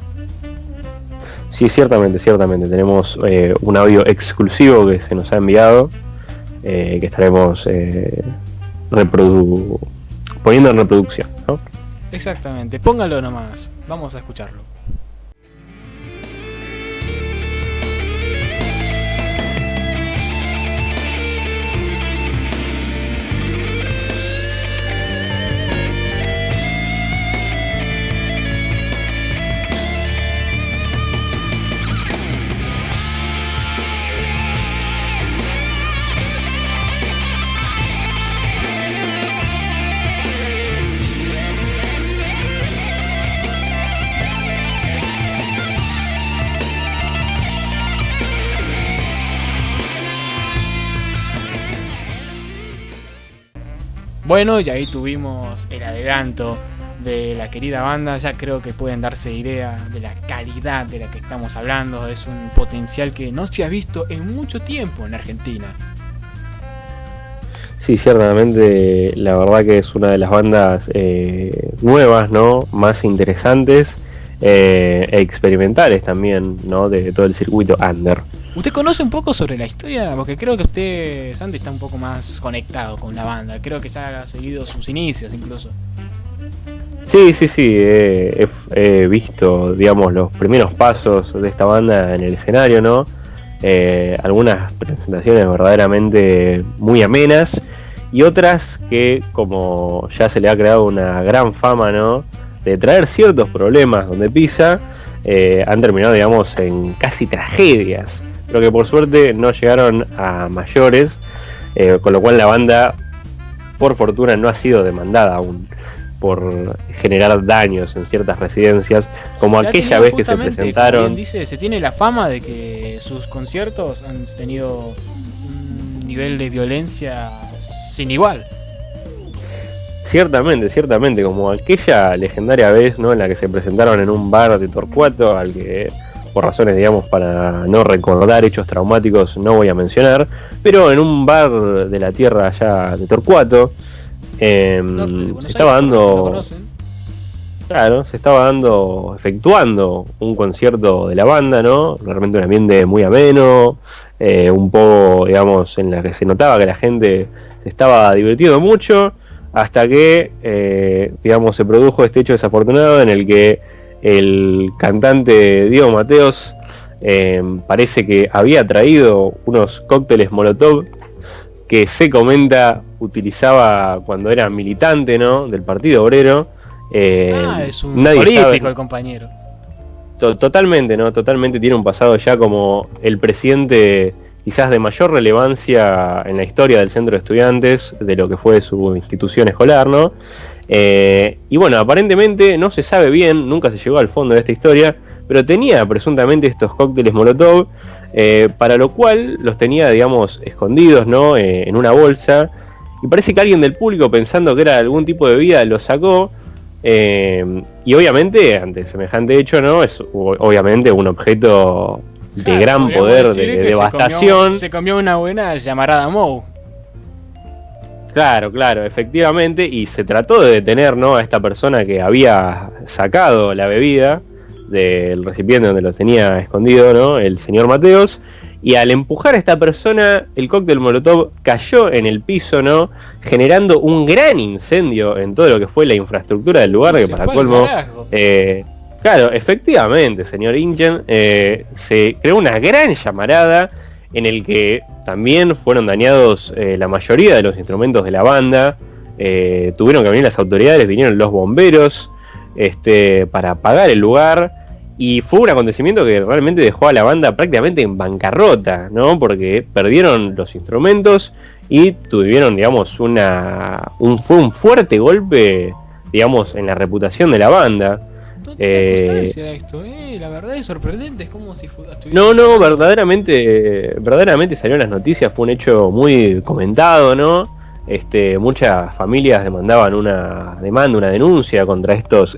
Sí, ciertamente. Tenemos un audio exclusivo que se nos ha enviado, que estaremos poniendo en reproducción, ¿no? Exactamente, póngalo nomás, vamos a escucharlo. Bueno, y ahí tuvimos el adelanto de la querida banda. Ya creo que pueden darse idea de la calidad de la que estamos hablando. Es un potencial que no se ha visto en mucho tiempo en Argentina. Sí, ciertamente, la verdad que es una de las bandas nuevas, ¿no? Más interesantes e experimentales también, ¿no? De todo el circuito under. ¿Usted conoce un poco sobre la historia? Porque creo que usted, Santi, está un poco más conectado con la banda. Creo que ya ha seguido sus inicios incluso. Sí, he visto, digamos, los primeros pasos de esta banda en el escenario, ¿no? Algunas presentaciones verdaderamente muy amenas y otras que, como ya se le ha creado una gran fama, ¿no? De traer ciertos problemas donde pisa, han terminado, digamos, en casi tragedias, pero que por suerte no llegaron a mayores, con lo cual la banda, por fortuna, no ha sido demandada aún por generar daños en ciertas residencias, como aquella vez que se presentaron. Dice, se tiene la fama de que sus conciertos han tenido un nivel de violencia sin igual. Ciertamente, como aquella legendaria vez, ¿no? En la que se presentaron en un bar de Torcuato, al que por razones, digamos, para no recordar hechos traumáticos no voy a mencionar, pero en un bar de la tierra allá de Torcuato, se estaba efectuando un concierto de la banda, ¿no? Realmente un ambiente muy ameno, un poco, digamos, en la que se notaba que la gente se estaba divirtiendo mucho, hasta que, digamos, se produjo este hecho desafortunado en el que el cantante Diego Mateos parece que había traído unos cócteles Molotov que se comenta utilizaba cuando era militante, ¿no? Del Partido Obrero. Es un político sabe, el compañero. Totalmente, ¿no? Totalmente tiene un pasado ya como el presidente quizás de mayor relevancia en la historia del centro de estudiantes, de lo que fue su institución escolar, ¿no? Y bueno, aparentemente no se sabe bien, nunca se llegó al fondo de esta historia, pero tenía presuntamente estos cócteles Molotov, para lo cual los tenía, digamos, escondidos, ¿no? En una bolsa, y parece que alguien del público, pensando que era algún tipo de bebida, los sacó, y obviamente ante semejante hecho, ¿no? Es obviamente un objeto de gran poder, de devastación. Se comió una buena llamarada Moe. Claro, efectivamente, y se trató de detener, ¿no? A esta persona que había sacado la bebida del recipiente donde lo tenía escondido, ¿no? El señor Mateos, y al empujar a esta persona, el cóctel Molotov cayó en el piso, ¿no? Generando un gran incendio en todo lo que fue la infraestructura del lugar, que para colmo... Claro, efectivamente, señor Ingen, se creó una gran llamarada en el que también fueron dañados la mayoría de los instrumentos de la banda. Tuvieron que venir las autoridades, vinieron los bomberos para apagar el lugar, y fue un acontecimiento que realmente dejó a la banda prácticamente en bancarrota, ¿no? Porque perdieron los instrumentos y tuvieron, digamos, fue un fuerte golpe, digamos, en la reputación de la banda. No tenía constancia de esto, la verdad es sorprendente, es como si No, verdaderamente salió en las noticias, fue un hecho muy comentado, ¿no? Muchas familias demandaban una denuncia contra estos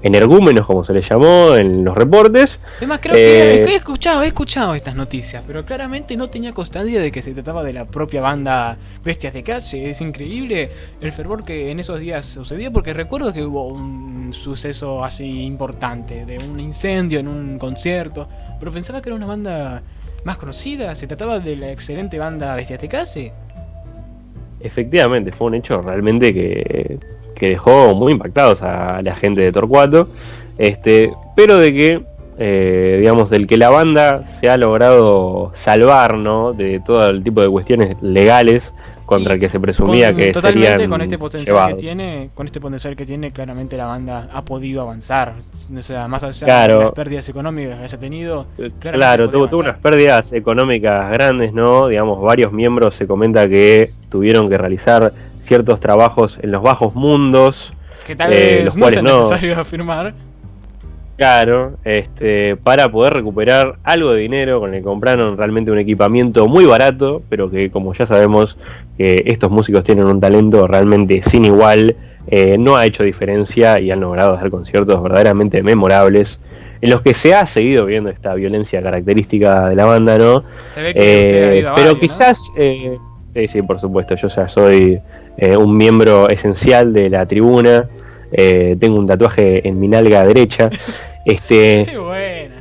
energúmenos, como se les llamó en los reportes. Además, creo que he escuchado estas noticias, pero claramente no tenía constancia de que se trataba de la propia banda Bestias de Calle. Es increíble el fervor que en esos días sucedió, porque recuerdo que hubo un suceso así importante, de un incendio en un concierto, pero pensaba que era una banda más conocida. ¿Se trataba de la excelente banda Bestias de Calle? Efectivamente, fue un hecho realmente que dejó muy impactados a la gente de Torcuato, pero de que, digamos, del que la banda se ha logrado salvar, ¿no? De todo el tipo de cuestiones legales contra el que se presumía que serían con este potencial llevados. con este potencial que tiene, claramente la banda ha podido avanzar. O sea, más allá Claro. de las pérdidas económicas que haya tenido, Claro, tuvo unas pérdidas económicas grandes, ¿no? Digamos, varios miembros se comenta que tuvieron que realizar ciertos trabajos en los bajos mundos, que tal vez los no cuales sea necesario afirmar. Claro, para poder recuperar algo de dinero con el que compraron realmente un equipamiento muy barato, pero que, como ya sabemos, que estos músicos tienen un talento realmente sin igual, no ha hecho diferencia y han logrado hacer conciertos verdaderamente memorables, en los que se ha seguido viendo esta violencia característica de la banda, ¿no? Se ve que usted ha ido a pero varios, quizás, sí, por supuesto, yo ya soy un miembro esencial de la tribuna. Tengo un tatuaje en mi nalga derecha. ¡Qué buena!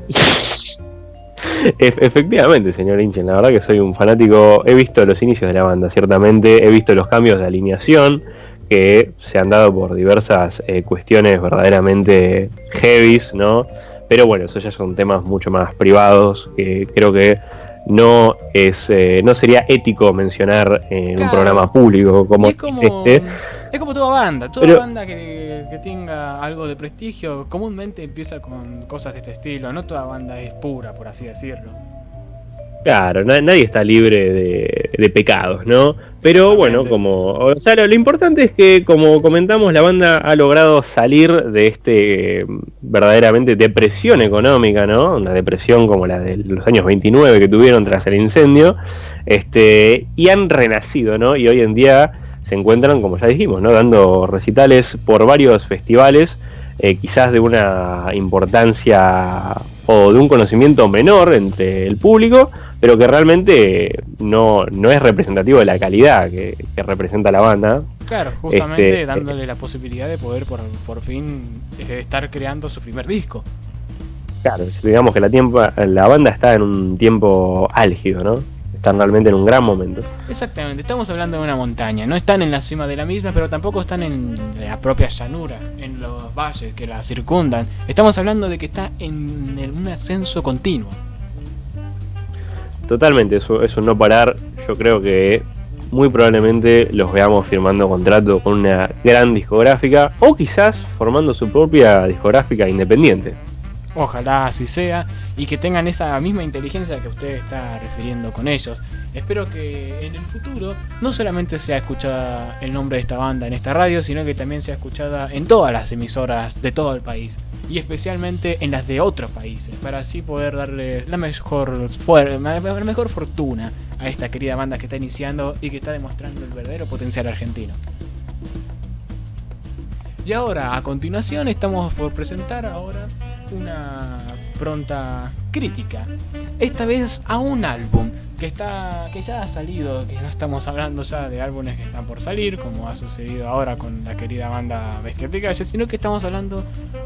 Efectivamente, señor Inchen, la verdad que soy un fanático. He visto los inicios de la banda, ciertamente. He visto los cambios de alineación que se han dado por diversas cuestiones verdaderamente heavies, ¿no? Pero bueno, eso ya son temas mucho más privados que creo que no sería ético mencionar en un programa público como es este. Es como toda banda, banda que tenga algo de prestigio comúnmente empieza con cosas de este estilo. No toda banda es pura, por así decirlo. Claro, nadie está libre de pecados, ¿no? Pero bueno, lo importante es que, como comentamos, la banda ha logrado salir de verdaderamente depresión económica, ¿no? Una depresión como la de los años 29 que tuvieron tras el incendio, y han renacido, ¿no? Y hoy en día se encuentran, como ya dijimos, ¿no? Dando recitales por varios festivales, quizás de una importancia o de un conocimiento menor entre el público, pero que realmente no es representativo de la calidad que representa la banda. Claro, justamente dándole la posibilidad de poder por fin estar creando su primer disco. Claro, digamos que la banda está en un tiempo álgido, ¿no? Están realmente en un gran momento. Exactamente, estamos hablando de una montaña, no están en la cima de la misma, pero tampoco están en la propia llanura, en los valles que la circundan. Estamos hablando de que está en un ascenso continuo. Totalmente, eso es un no parar. Yo creo que muy probablemente los veamos firmando contrato con una gran discográfica, o quizás formando su propia discográfica independiente. Ojalá así sea, y que tengan esa misma inteligencia que usted está refiriendo con ellos. Espero que en el futuro no solamente sea escuchada el nombre de esta banda en esta radio, sino que también sea escuchada en todas las emisoras de todo el país, y especialmente en las de otros países, para así poder darle la mejor fortuna a esta querida banda que está iniciando y que está demostrando el verdadero potencial argentino. Y ahora, a continuación, estamos por presentar una pronta crítica, esta vez a un álbum que ya ha salido, que no estamos hablando ya de álbumes que están por salir, como ha sucedido ahora con la querida banda Bestias de Calle, sino que estamos hablando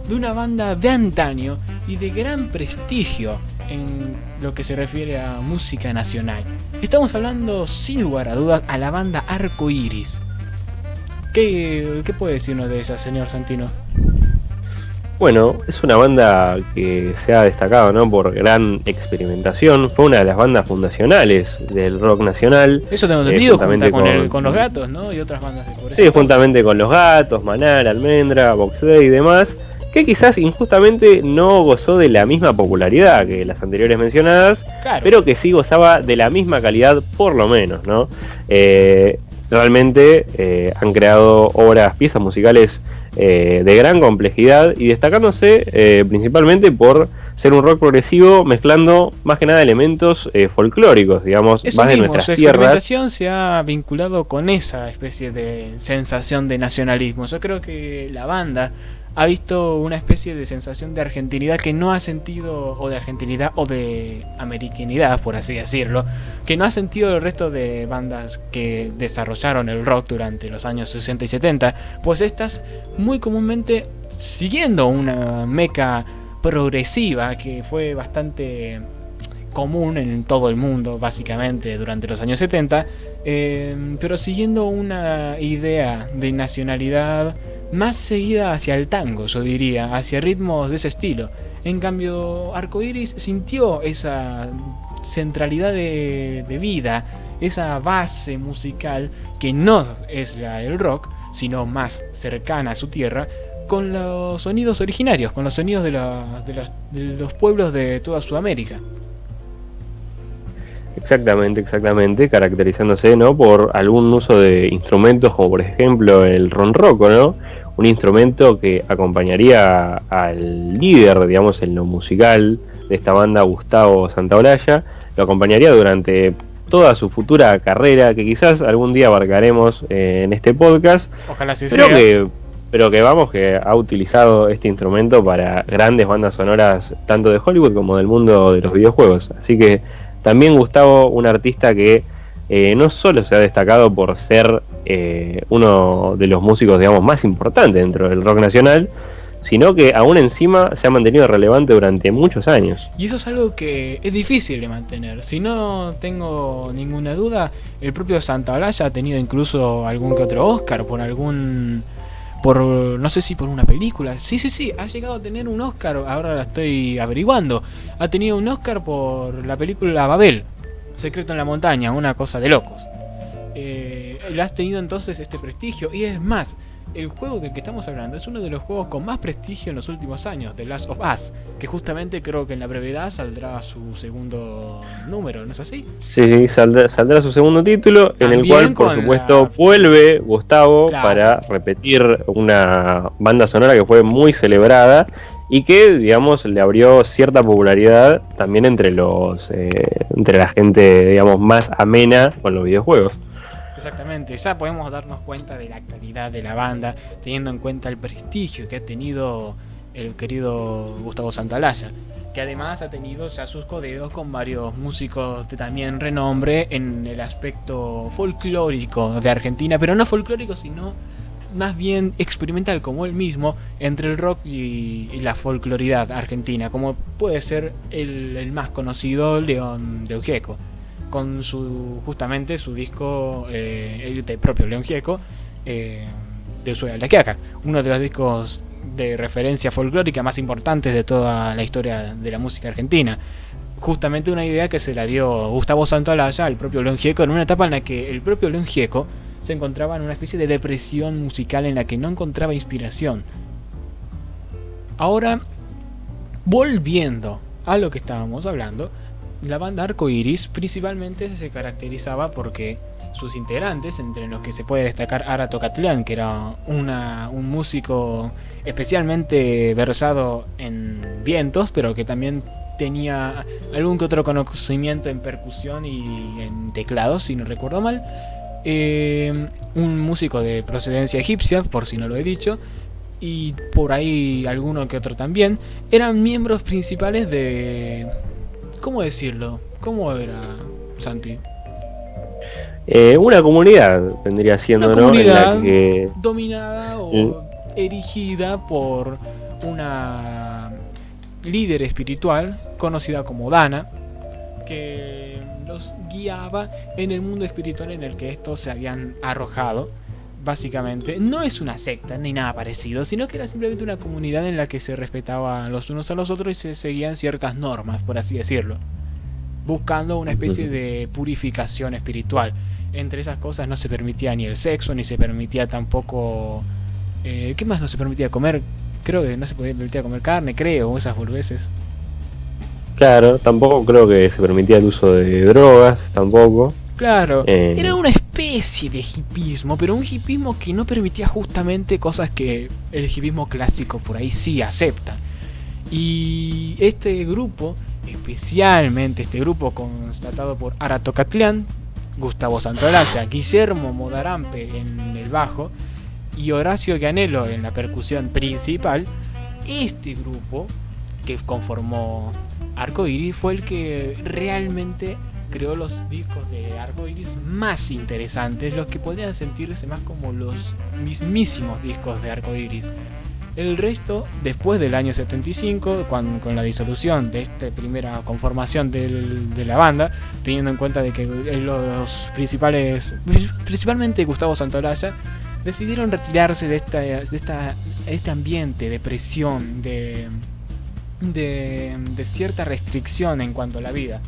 de una banda de antaño y de gran prestigio en lo que se refiere a música nacional. Estamos hablando, sin lugar a dudas, a la banda Arco Iris. ¿Qué puede decirnos de ella, señor Santino? Bueno, es una banda que se ha destacado, ¿no?, por gran experimentación. Fue una de las bandas fundacionales del rock nacional. Eso tengo entendido, con Los Gatos, ¿no? Y otras bandas de por eso. Sí, juntamente con Los Gatos, Manal, Almendra, Box Day y demás, que quizás injustamente no gozó de la misma popularidad que las anteriores mencionadas, claro, pero que sí gozaba de la misma calidad, por lo menos, ¿no? Realmente han creado piezas musicales de gran complejidad y destacándose principalmente por ser un rock progresivo mezclando más que nada elementos folclóricos, digamos, Eso más de mismo, nuestras su tierras. experimentación se ha vinculado con esa especie de sensación de nacionalismo. Yo creo que la banda ha visto una especie de sensación de argentinidad que no ha sentido, o de argentinidad o de americanidad, por así decirlo, que no ha sentido el resto de bandas que desarrollaron el rock durante los años 60 y 70, pues estas muy comúnmente siguiendo una meca progresiva que fue bastante común en todo el mundo básicamente durante los años 70, pero siguiendo una idea de nacionalidad más seguida hacia el tango, yo diría, hacia ritmos de ese estilo. En cambio, Arcoiris sintió esa centralidad de vida, esa base musical que no es la del rock, sino más cercana a su tierra, con los sonidos originarios, con los sonidos de los pueblos de toda Sudamérica. Exactamente, caracterizándose, ¿no?, por algún uso de instrumentos como por ejemplo el ronroco, ¿no? Un instrumento que acompañaría al líder, digamos, en lo musical de esta banda, Gustavo Santaolalla, lo acompañaría durante toda su futura carrera, que quizás algún día abarcaremos en este podcast. Ojalá sí pero sea. que ha utilizado este instrumento para grandes bandas sonoras tanto de Hollywood como del mundo de los videojuegos. Así que también Gustavo, un artista que no solo se ha destacado por ser uno de los músicos, digamos, más importantes dentro del rock nacional, sino que aún encima se ha mantenido relevante durante muchos años. Y eso es algo que es difícil de mantener. Si no tengo ninguna duda, el propio Santaolalla ha tenido incluso algún que otro Oscar no sé si por una película. Sí, ha llegado a tener un Oscar, ahora la estoy averiguando. Ha tenido un Oscar por la película Babel, Secreto en la Montaña, una cosa de locos. Él ha tenido entonces este prestigio, y es más, el juego del que estamos hablando es uno de los juegos con más prestigio en los últimos años, The Last of Us, que justamente creo que en la brevedad saldrá su segundo número, ¿no es así? Sí, saldrá su segundo título, También en el cual por supuesto vuelve Gustavo, claro, para repetir una banda sonora que fue muy celebrada y que, digamos, le abrió cierta popularidad también entre la gente, digamos, más amena con los videojuegos. Exactamente, ya podemos darnos cuenta de la calidad de la banda, teniendo en cuenta el prestigio que ha tenido el querido Gustavo Santaolalla, que además ha tenido ya sus codeos con varios músicos de también renombre en el aspecto folclórico de Argentina, pero no folclórico, sino más bien experimental, como él mismo, entre el rock y la folcloridad argentina, como puede ser el más conocido, León Gieco, con justamente su disco, el propio León Gieco, de Ushuaia a La Quiaca, uno de los discos de referencia folclórica más importantes de toda la historia de la música argentina. Justamente una idea que se la dio Gustavo Santaolalla al propio León Gieco en una etapa en la que el propio León Gieco se encontraba en una especie de depresión musical en la que no encontraba inspiración. Ahora, volviendo a lo que estábamos hablando, la banda Arcoiris principalmente se caracterizaba porque sus integrantes, entre los que se puede destacar Ara Tocatlán, que era un músico especialmente versado en vientos, pero que también tenía algún que otro conocimiento en percusión y en teclados, si no recuerdo mal, un músico de procedencia egipcia, por si no lo he dicho, y por ahí alguno que otro también, eran miembros principales de... ¿Cómo decirlo? ¿Cómo era, Santi? Una comunidad vendría siendo, una ¿no? comunidad en la que... dominada o erigida por una líder espiritual conocida como Dana, que los guiaba en el mundo espiritual en el que estos se habían arrojado. Básicamente, no es una secta ni nada parecido, sino que era simplemente una comunidad en la que se respetaban los unos a los otros y se seguían ciertas normas, por así decirlo, buscando una especie de purificación espiritual. Entre esas cosas no se permitía ni el sexo, ni se permitía tampoco... ¿qué más no se permitía comer? Creo que no se permitía comer carne, creo, esas boludeces. Claro, tampoco creo que se permitía el uso de drogas, tampoco. Claro, era una especie especie de hipismo, pero un hipismo que no permitía justamente cosas que el hipismo clásico por ahí sí acepta. Y este grupo, especialmente este grupo constatado por Ara Tocatlián, Gustavo Santaolalla, Guillermo Modarampe en el bajo y Horacio Gianello en la percusión principal, este grupo que conformó Arco Iris fue el que realmente creó los discos de Arco Iris más interesantes, los que podrían sentirse más como los mismísimos discos de Arco Iris. El resto, después del año 75, con la disolución de esta primera conformación de la banda, teniendo en cuenta de que los principales, principalmente Gustavo Santaolalla, decidieron retirarse de este ambiente de presión, de cierta restricción en cuanto a la vida,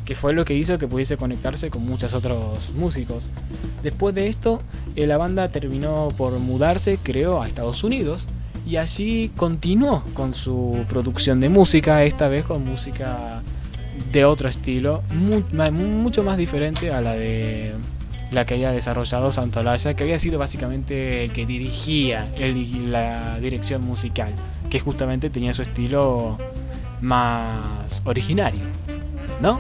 que fue lo que hizo que pudiese conectarse con muchos otros músicos. Después de esto, la banda terminó por mudarse, creo, a Estados Unidos, y allí continuó con su producción de música, esta vez con música de otro estilo, mucho más diferente a la de la que había desarrollado Santaolalla, que había sido básicamente el que dirigía la dirección musical, que justamente tenía su estilo más originario, ¿no?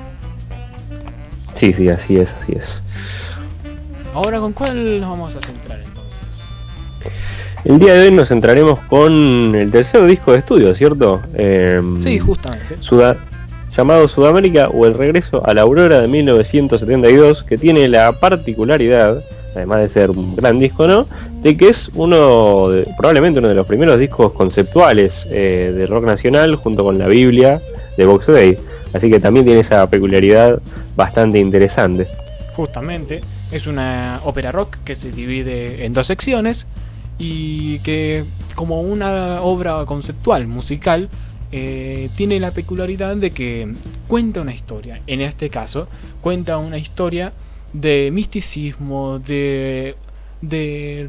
Sí, así es. Ahora, ¿con cuál nos vamos a centrar entonces? El día de hoy nos centraremos con el tercer disco de estudio, ¿cierto? Sí, justamente. Llamado Sudamérica o El Regreso a la Aurora de 1972, que tiene la particularidad, además de ser un gran disco, ¿no?, de que es probablemente uno de los primeros discos conceptuales de rock nacional, junto con la Biblia de Box Day. Así que también tiene esa peculiaridad bastante interesante. Justamente, es una ópera rock que se divide en dos secciones y que, como una obra conceptual musical, tiene la peculiaridad de que cuenta una historia. En este caso, cuenta una historia de misticismo, de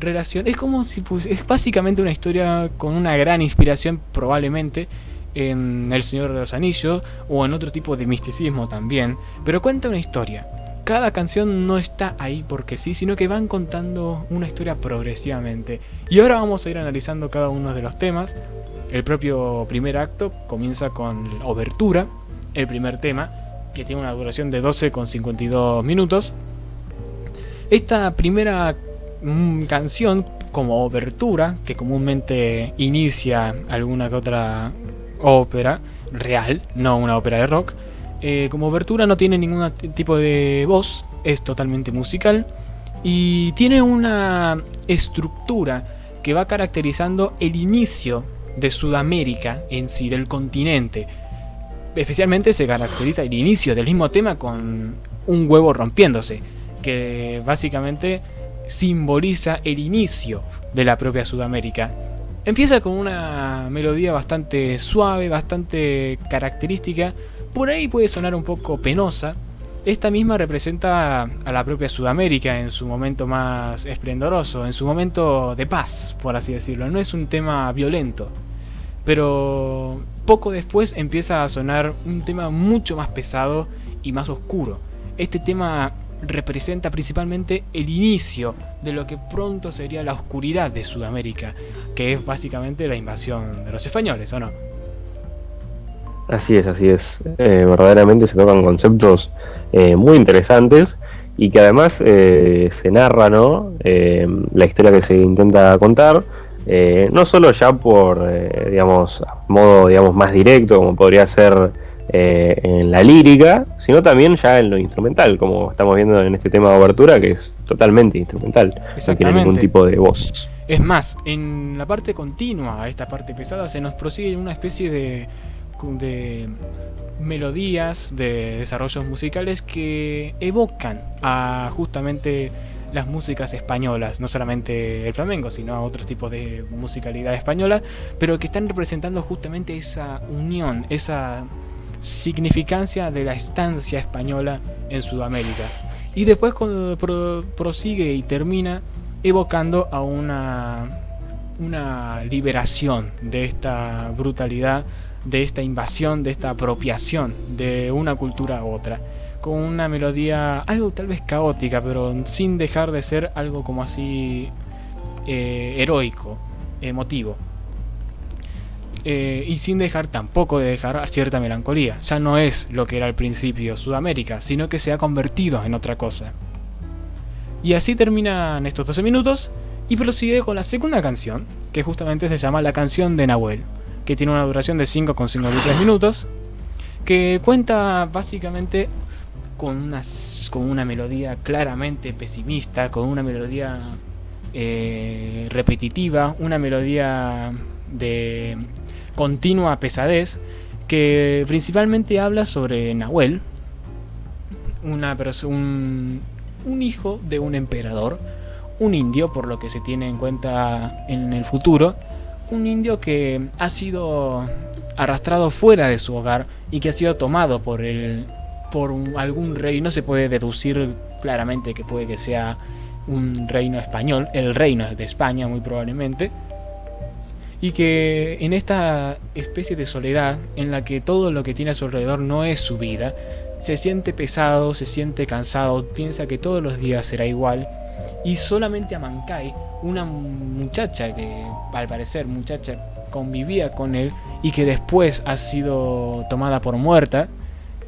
relación. Es como si es básicamente una historia con una gran inspiración, probablemente en El Señor de los Anillos o en otro tipo de misticismo también, pero cuenta una historia. Cada canción no está ahí porque sí, sino que van contando una historia progresivamente. Y ahora vamos a ir analizando cada uno de los temas. El propio primer acto comienza con Obertura, el primer tema, que tiene una duración de 12,52 minutos. Esta primera canción, como obertura, que comúnmente inicia alguna que otra ópera real, no una ópera de rock, como obertura no tiene ningún tipo de voz, es totalmente musical y tiene una estructura que va caracterizando el inicio de Sudamérica en sí, del continente. Especialmente se caracteriza el inicio del mismo tema con un huevo rompiéndose, que básicamente simboliza el inicio de la propia Sudamérica. Empieza con una melodía bastante suave, bastante característica. Por ahí puede sonar un poco penosa. Esta misma representa a la propia Sudamérica en su momento más esplendoroso, en su momento de paz, por así decirlo. No es un tema violento, pero poco después empieza a sonar un tema mucho más pesado y más oscuro. Este tema representa principalmente el inicio de lo que pronto sería la oscuridad de Sudamérica, que es básicamente la invasión de los españoles, ¿o no? Así es. Verdaderamente se tocan conceptos muy interesantes y que además se narra, ¿no?, la historia que se intenta contar, no solo ya por, modo más directo, como podría ser en la lírica, sino también ya en lo instrumental, como estamos viendo en este tema de obertura, que es totalmente instrumental, no tiene ningún tipo de voz. Es más, en la parte continua a esta parte pesada se nos prosigue una especie de melodías, de desarrollos musicales que evocan a justamente las músicas españolas, no solamente el flamenco, sino a otros tipos de musicalidad española, pero que están representando justamente esa unión, esa significancia de la estancia española en Sudamérica. Y después prosigue y termina evocando a una liberación de esta brutalidad, de esta invasión, de esta apropiación de una cultura a otra. con una melodía algo tal vez caótica, pero sin dejar de ser algo como así heroico, emotivo. Y sin dejar tampoco de dejar cierta melancolía. Ya no es lo que era al principio Sudamérica, sino que se ha convertido en otra cosa. Y así terminan estos 12 minutos y prosigue con la segunda canción, que justamente se llama La canción de Nahuel, que tiene una duración de 5,53 minutos, que cuenta básicamente con una melodía claramente pesimista, con una melodía repetitiva, una melodía de continua pesadez, que principalmente habla sobre Nahuel, un hijo de un emperador, un indio, por lo que se tiene en cuenta en el futuro, un indio que ha sido arrastrado fuera de su hogar y que ha sido tomado por algún rey. No se puede deducir claramente que puede que sea un reino español, el reino de España muy probablemente, y que en esta especie de soledad en la que todo lo que tiene a su alrededor no es su vida, se siente pesado, se siente cansado, piensa que todos los días será igual, y solamente Amancay, una muchacha que al parecer convivía con él y que después ha sido tomada por muerta,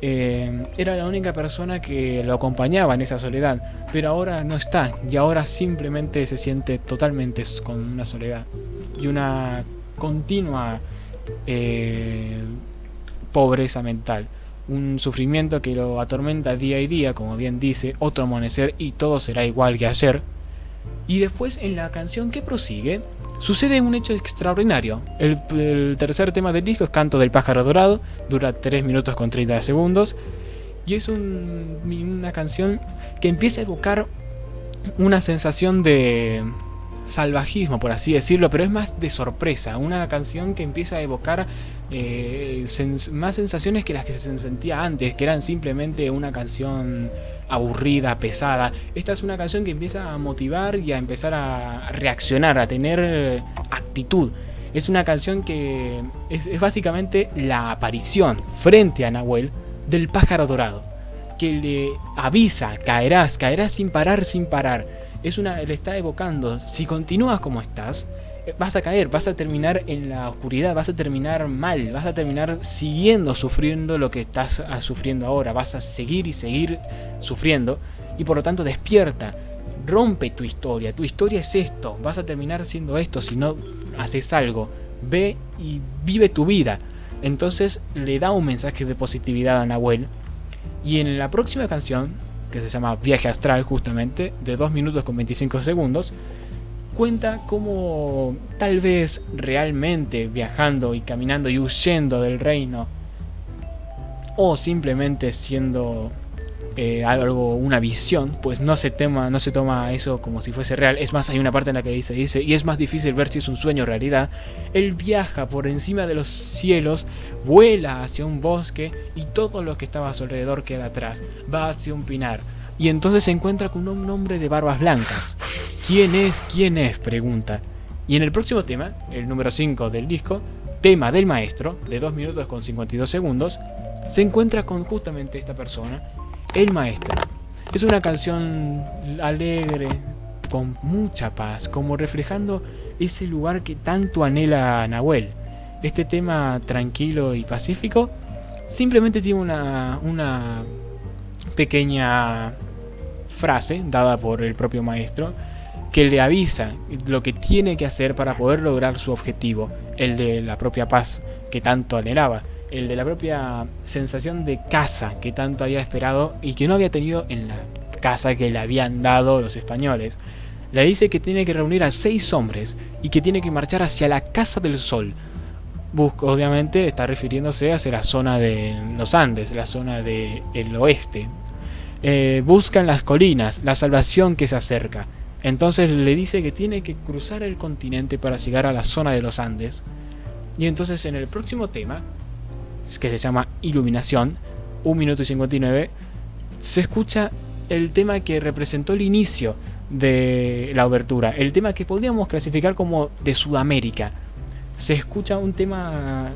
era la única persona que lo acompañaba en esa soledad, pero ahora no está, y ahora simplemente se siente totalmente con una soledad y una continua pobreza mental, un sufrimiento que lo atormenta día y día, como bien dice, otro amanecer y todo será igual que ayer. Y después en la canción que prosigue sucede un hecho extraordinario. El tercer tema del disco es Canto del Pájaro Dorado, dura 3 minutos con 30 segundos y es una canción que empieza a evocar una sensación de salvajismo, por así decirlo, pero es más de sorpresa, una canción que empieza a evocar más sensaciones que las que se sentía antes, que eran simplemente una canción aburrida, pesada. Esta es una canción que empieza a motivar y a empezar a reaccionar, a tener actitud. Es una canción que es básicamente la aparición frente a Nahuel del pájaro dorado, que le avisa: caerás sin parar. Le está evocando: si continúas como estás, vas a caer, vas a terminar en la oscuridad, vas a terminar mal, vas a terminar sufriendo lo que estás sufriendo ahora, vas a seguir y seguir sufriendo, y por lo tanto despierta, rompe tu historia es esto, vas a terminar siendo esto si no haces algo, ve y vive tu vida. Entonces le da un mensaje de positividad a Nahuel, y en la próxima canción, que se llama Viaje Astral, justamente, de 2 minutos con 25 segundos, cuenta cómo tal vez realmente viajando y caminando y huyendo del reino, o simplemente siendo una visión, pues no se toma eso como si fuese real. Es más, hay una parte en la que dice, y es más difícil ver si es un sueño o realidad. Él viaja por encima de los cielos, vuela hacia un bosque y todo lo que estaba a su alrededor queda atrás, va hacia un pinar, y entonces se encuentra con un hombre de barbas blancas. ¿Quién es? Pregunta. Y en el próximo tema, el número 5 del disco, Tema del Maestro, de 2 minutos con 52 segundos, se encuentra con justamente esta persona, el maestro. Es una canción alegre, con mucha paz, como reflejando ese lugar que tanto anhela Nahuel. Este tema tranquilo y pacífico simplemente tiene una pequeña frase dada por el propio maestro que le avisa lo que tiene que hacer para poder lograr su objetivo, el de la propia paz que tanto anhelaba, el de la propia sensación de casa que tanto había esperado y que no había tenido en la casa que le habían dado los españoles. Le dice que tiene que reunir a 6 hombres y que tiene que marchar hacia la Casa del Sol. Obviamente está refiriéndose hacia la zona de los Andes, la zona del oeste. Buscan las colinas, la salvación que se acerca. Entonces le dice que tiene que cruzar el continente para llegar a la zona de los Andes. Y entonces en el próximo tema, que se llama Iluminación, 1 minuto y 59, se escucha el tema que representó el inicio de la obertura, el tema que podríamos clasificar como de Sudamérica. Se escucha un tema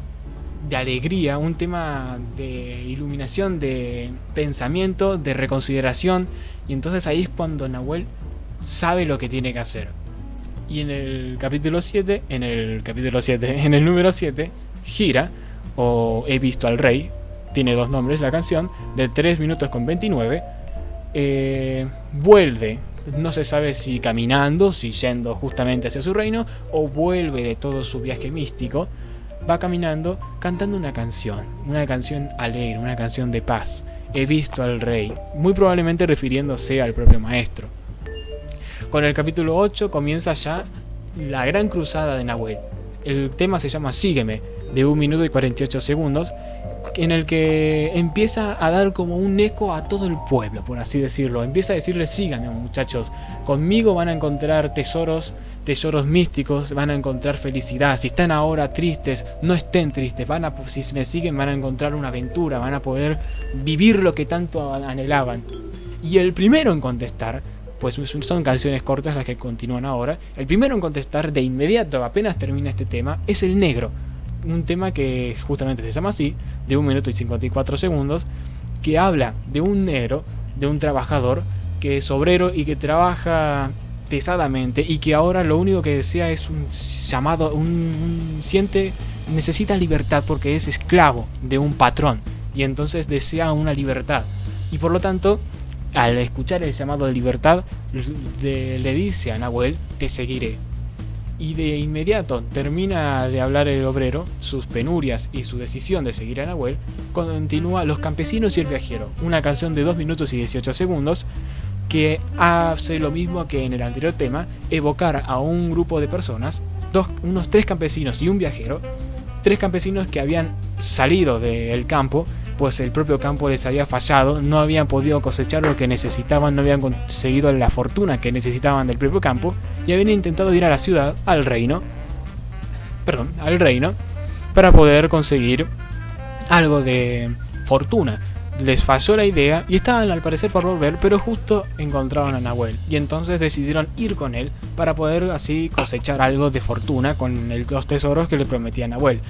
de alegría, un tema de iluminación, de pensamiento, de reconsideración. Y entonces ahí es cuando Nahuel sabe lo que tiene que hacer. Y en el capítulo 7, en el número 7, gira, o He visto al rey, tiene dos nombres la canción, de 3 minutos con 29, vuelve, no se sabe si caminando, si yendo justamente hacia su reino, o vuelve de todo su viaje místico, va caminando cantando una canción alegre, una canción de paz. He visto al rey, muy probablemente refiriéndose al propio maestro. Con el capítulo 8 comienza ya la gran cruzada de Nahuel. El tema se llama Sígueme, de 1 minuto y 48 segundos, en el que empieza a dar como un eco a todo el pueblo, por así decirlo. Empieza a decirles: síganme, muchachos, conmigo van a encontrar tesoros místicos, van a encontrar felicidad. Si están ahora tristes, no estén tristes, si me siguen van a encontrar una aventura, van a poder vivir lo que tanto anhelaban. Y el primero en contestar, pues son canciones cortas las que continúan ahora, el primero en contestar de inmediato, apenas termina este tema, es el negro. Un tema que justamente se llama así, de 1 minuto y 54 segundos, que habla de un negro, de un trabajador que es obrero y que trabaja pesadamente, y que ahora lo único que desea es un llamado, necesita libertad porque es esclavo de un patrón, y entonces desea una libertad, y por lo tanto, al escuchar el llamado de libertad, le dice a Nahuel: te seguiré. Y de inmediato termina de hablar el obrero, sus penurias y su decisión de seguir a Nahuel. Continúa Los campesinos y el viajero, una canción de 2 minutos y 18 segundos que hace lo mismo que en el anterior tema, evocar a un grupo de personas, unos 3 campesinos y un viajero, 3 campesinos que habían salido del campo, pues el propio campo les había fallado, no habían podido cosechar lo que necesitaban, no habían conseguido la fortuna que necesitaban del propio campo, y habían intentado ir a la ciudad, al reino, para poder conseguir algo de fortuna. Les falló la idea y estaban al parecer por volver, pero justo encontraron a Nahuel, y entonces decidieron ir con él para poder así cosechar algo de fortuna con los tesoros que le prometía Nahuel.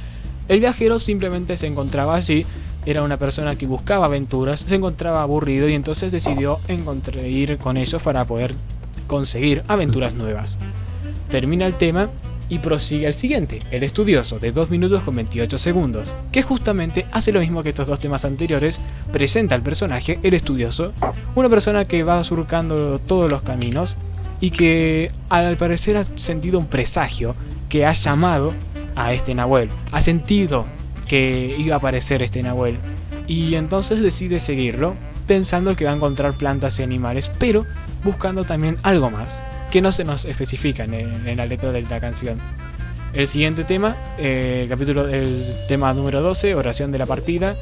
El viajero simplemente se encontraba allí, era una persona que buscaba aventuras, se encontraba aburrido y entonces decidió ir con ellos para poder conseguir aventuras nuevas. Termina el tema y prosigue al siguiente, el estudioso, de 2 minutos con 28 segundos, que justamente hace lo mismo que estos dos temas anteriores. Presenta al personaje, el estudioso, una persona que va surcando todos los caminos y que al parecer ha sentido un presagio que ha llamado a este Nahuel, ha sentido que iba a aparecer este Nahuel, y entonces decide seguirlo, pensando que va a encontrar plantas y animales, pero buscando también algo más, que no se nos especifica en la letra de la canción. El siguiente tema, el tema número 12, Oración de la partida,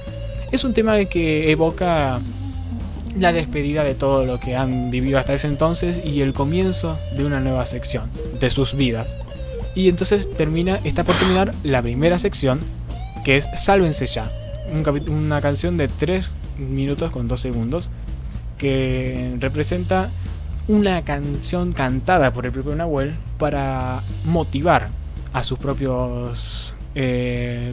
es un tema que evoca la despedida de todo lo que han vivido hasta ese entonces y el comienzo de una nueva sección de sus vidas. Y entonces está por terminar la primera sección, que es Sálvense ya, una canción de 3 minutos con 2 segundos, que representa una canción cantada por el propio Nahuel para motivar a sus propios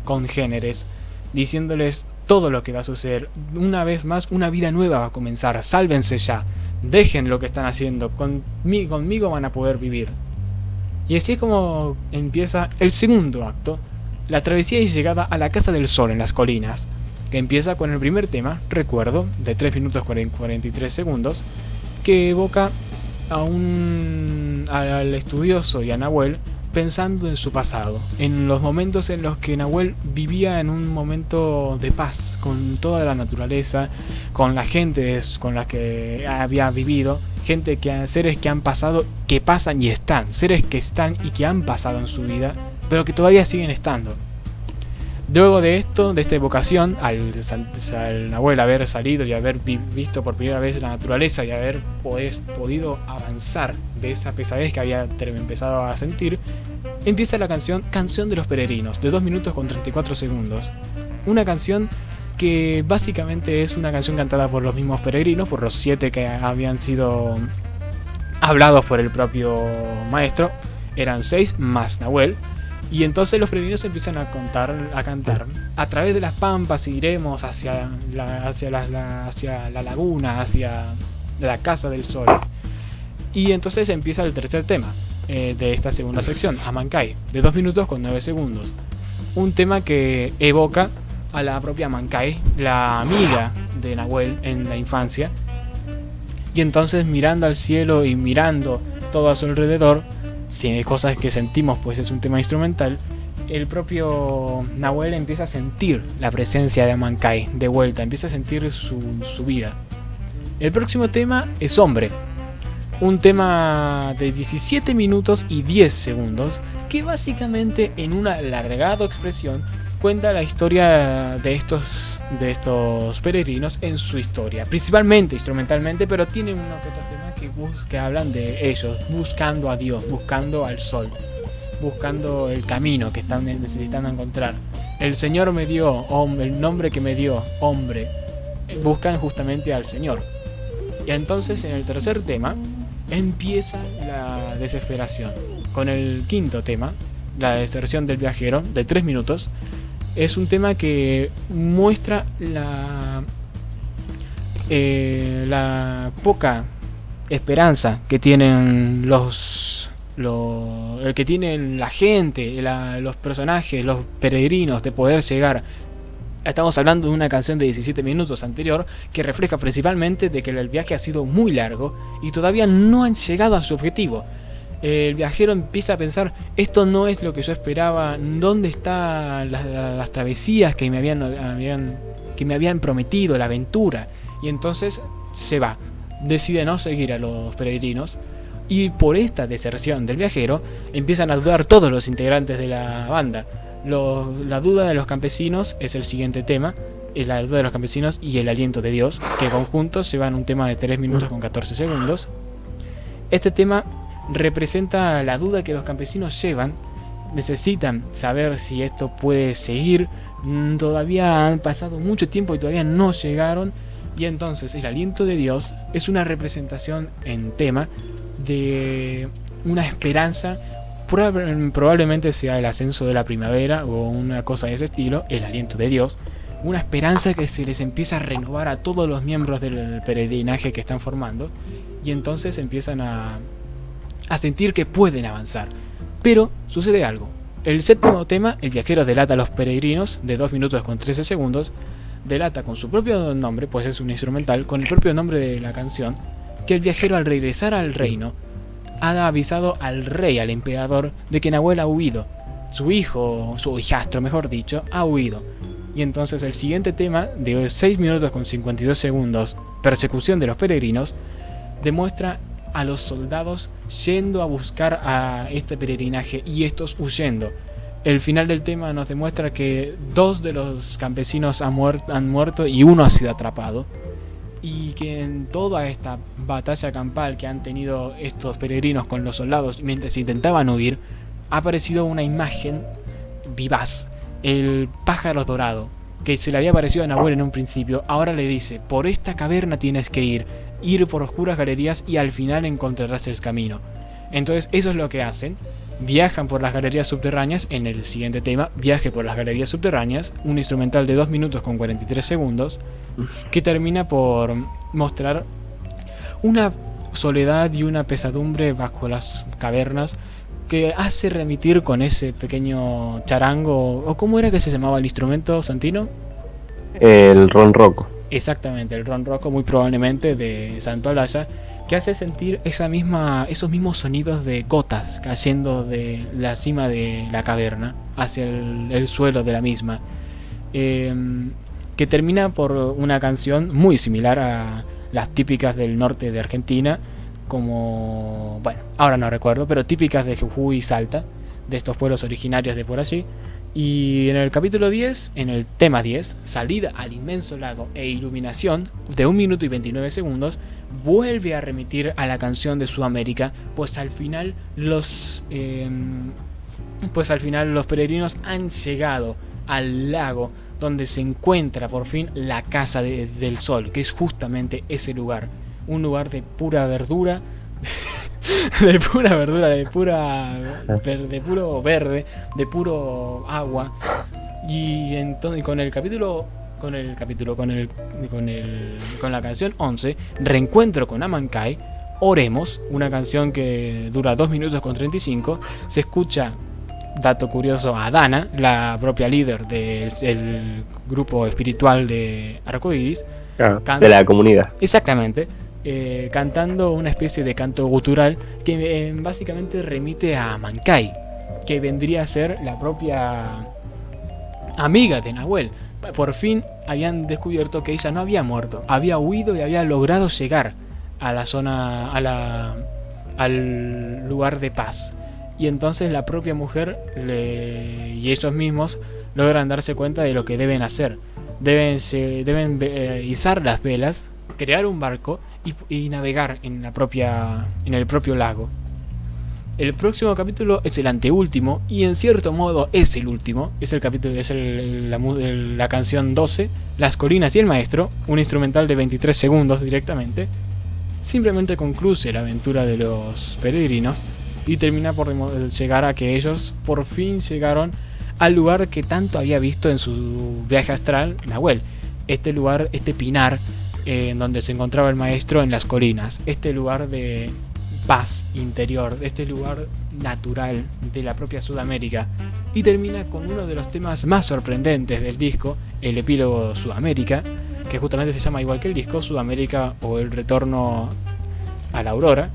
congéneres, diciéndoles todo lo que va a suceder. Una vez más, una vida nueva va a comenzar. Sálvense ya, dejen lo que están haciendo, conmigo van a poder vivir. Y así es como empieza el segundo acto, la travesía y llegada a la Casa del Sol en las colinas, que empieza con el primer tema, Recuerdo, de 3 minutos 43 segundos, que evoca al estudioso y a Nahuel pensando en su pasado, en los momentos en los que Nahuel vivía en un momento de paz con toda la naturaleza, con la gente con la que había vivido, seres que han pasado, que pasan y están, seres que están y que han pasado en su vida, pero que todavía siguen estando. Luego de esto, de esta evocación, al Nahuel haber salido y haber visto por primera vez la naturaleza y haber podido avanzar de esa pesadez que había empezado a sentir, empieza la canción de los peregrinos, de 2 minutos con 34 segundos. Una canción que básicamente es una canción cantada por los mismos peregrinos, por los 7 que habían sido hablados por el propio maestro. Eran 6 más Nahuel. Y entonces los peregrinos empiezan a cantar. A través de las pampas iremos hacia la laguna, hacia la casa del sol. Y entonces empieza el tercer tema de esta segunda sección, Amankai, de 2 minutos con 9 segundos. Un tema que evoca a la propia Amankai, la amiga de Nahuel en la infancia. Y entonces, mirando al cielo y mirando todo a su alrededor, si hay cosas que sentimos, pues es un tema instrumental, el propio Nahuel empieza a sentir la presencia de Amankai de vuelta, empieza a sentir su vida. El próximo tema es Hombre, un tema de 17 minutos y 10 segundos, que básicamente en una alargada expresión cuenta la historia de estos peregrinos en su historia, principalmente instrumentalmente, pero tiene unos otros temas que hablan de ellos, buscando a Dios, buscando al sol, buscando el camino que están necesitando encontrar. El Señor me dio, el nombre que me dio, hombre. Buscan justamente al Señor. Y entonces en el tercer tema empieza la desesperación. Con el quinto tema, la deserción del viajero, de 3 minutos, es un tema que muestra la poca esperanza que tienen que tienen la gente, los personajes, los peregrinos de poder llegar. Estamos hablando de una canción de 17 minutos anterior que refleja principalmente de que el viaje ha sido muy largo y todavía no han llegado a su objetivo. El viajero empieza a pensar, esto no es lo que yo esperaba, ¿dónde están las travesías que me habían prometido, la aventura? Y entonces se va, decide no seguir a los peregrinos, y por esta deserción del viajero empiezan a dudar todos los integrantes de la banda. La duda de los campesinos es el siguiente tema, es la duda de los campesinos y el aliento de Dios, que conjuntos llevan un tema de 3 minutos con 14 segundos. Este tema representa la duda que los campesinos llevan, necesitan saber si esto puede seguir, todavía han pasado mucho tiempo y todavía no llegaron, y entonces el aliento de Dios es una representación en tema de una esperanza, probablemente sea el ascenso de la primavera o una cosa de ese estilo, el aliento de Dios, una esperanza que se les empieza a renovar a todos los miembros del peregrinaje que están formando, y entonces empiezan a sentir que pueden avanzar. Pero sucede algo. El séptimo tema, el viajero delata a los peregrinos, de 2 minutos con 13 segundos, delata con su propio nombre, pues es un instrumental, con el propio nombre de la canción, que el viajero al regresar al reino ha avisado al rey, al emperador, de que Nahuel ha huido. Su hijo, su hijastro mejor dicho, ha huido. Y entonces el siguiente tema, de 6 minutos con 52 segundos, persecución de los peregrinos, demuestra a los soldados yendo a buscar a este peregrinaje y estos huyendo. El final del tema nos demuestra que 2 de los campesinos han muerto y 1 ha sido atrapado, y que en toda esta batalla campal que han tenido estos peregrinos con los soldados mientras intentaban huir, ha aparecido una imagen vivaz, el pájaro dorado, que se le había parecido a Nahuel en un principio. Ahora le dice, por esta caverna tienes que ir por oscuras galerías y al final encontrarás el camino. Entonces eso es lo que hacen, viajan por las galerías subterráneas. En el siguiente tema, viaje por las galerías subterráneas, un instrumental de 2 minutos con 43 segundos, que termina por mostrar una soledad y una pesadumbre bajo las cavernas, que hace remitir con ese pequeño charango, o ¿cómo era que se llamaba el instrumento, Santino? El ronroco. Exactamente, el ronroco, muy probablemente de Santo Olaya, que hace sentir esos mismos sonidos de gotas cayendo de la cima de la caverna hacia el suelo de la misma, que termina por una canción muy similar a las típicas del norte de Argentina, como, bueno, ahora no recuerdo, pero típicas de Jujuy y Salta, de estos pueblos originarios de por allí. Y en el capítulo 10, en el tema 10, salida al inmenso lago e iluminación, de 1 minuto y 29 segundos, vuelve a remitir a la canción de Sudamérica, pues al final los peregrinos han llegado al lago donde se encuentra por fin la casa del sol, que es justamente ese lugar, un lugar de pura verdura, de pura verdura, de puro verde, de puro agua. Y entonces con la canción 11, Reencuentro con Amankai, Oremos, una canción que dura 2 minutos con 35, se escucha, dato curioso, a Dana, la propia líder del grupo espiritual de Arcoiris, de la comunidad. Exactamente. Cantando una especie de canto gutural que básicamente remite a Amankai, que vendría a ser la propia amiga de Nahuel. Por fin habían descubierto que ella no había muerto, había huido y había logrado llegar a la zona, al lugar de paz. Y entonces la propia mujer y ellos mismos logran darse cuenta de lo que deben hacer. Deben izar las velas, crear un barco y navegar en el propio lago. El próximo capítulo es el anteúltimo y en cierto modo es el último. Es el capítulo, la canción 12, Las colinas y el maestro, un instrumental de 23 segundos directamente. Simplemente concluye la aventura de los peregrinos y termina por llegar a que ellos por fin llegaron al lugar que tanto había visto en su viaje astral Nahuel. Este lugar, este pinar en donde se encontraba el maestro en las colinas. Este lugar de paz interior, este lugar natural de la propia Sudamérica. Y termina con uno de los temas más sorprendentes del disco, el epílogo Sudamérica, que justamente se llama igual que el disco, Sudamérica o el retorno a la aurora,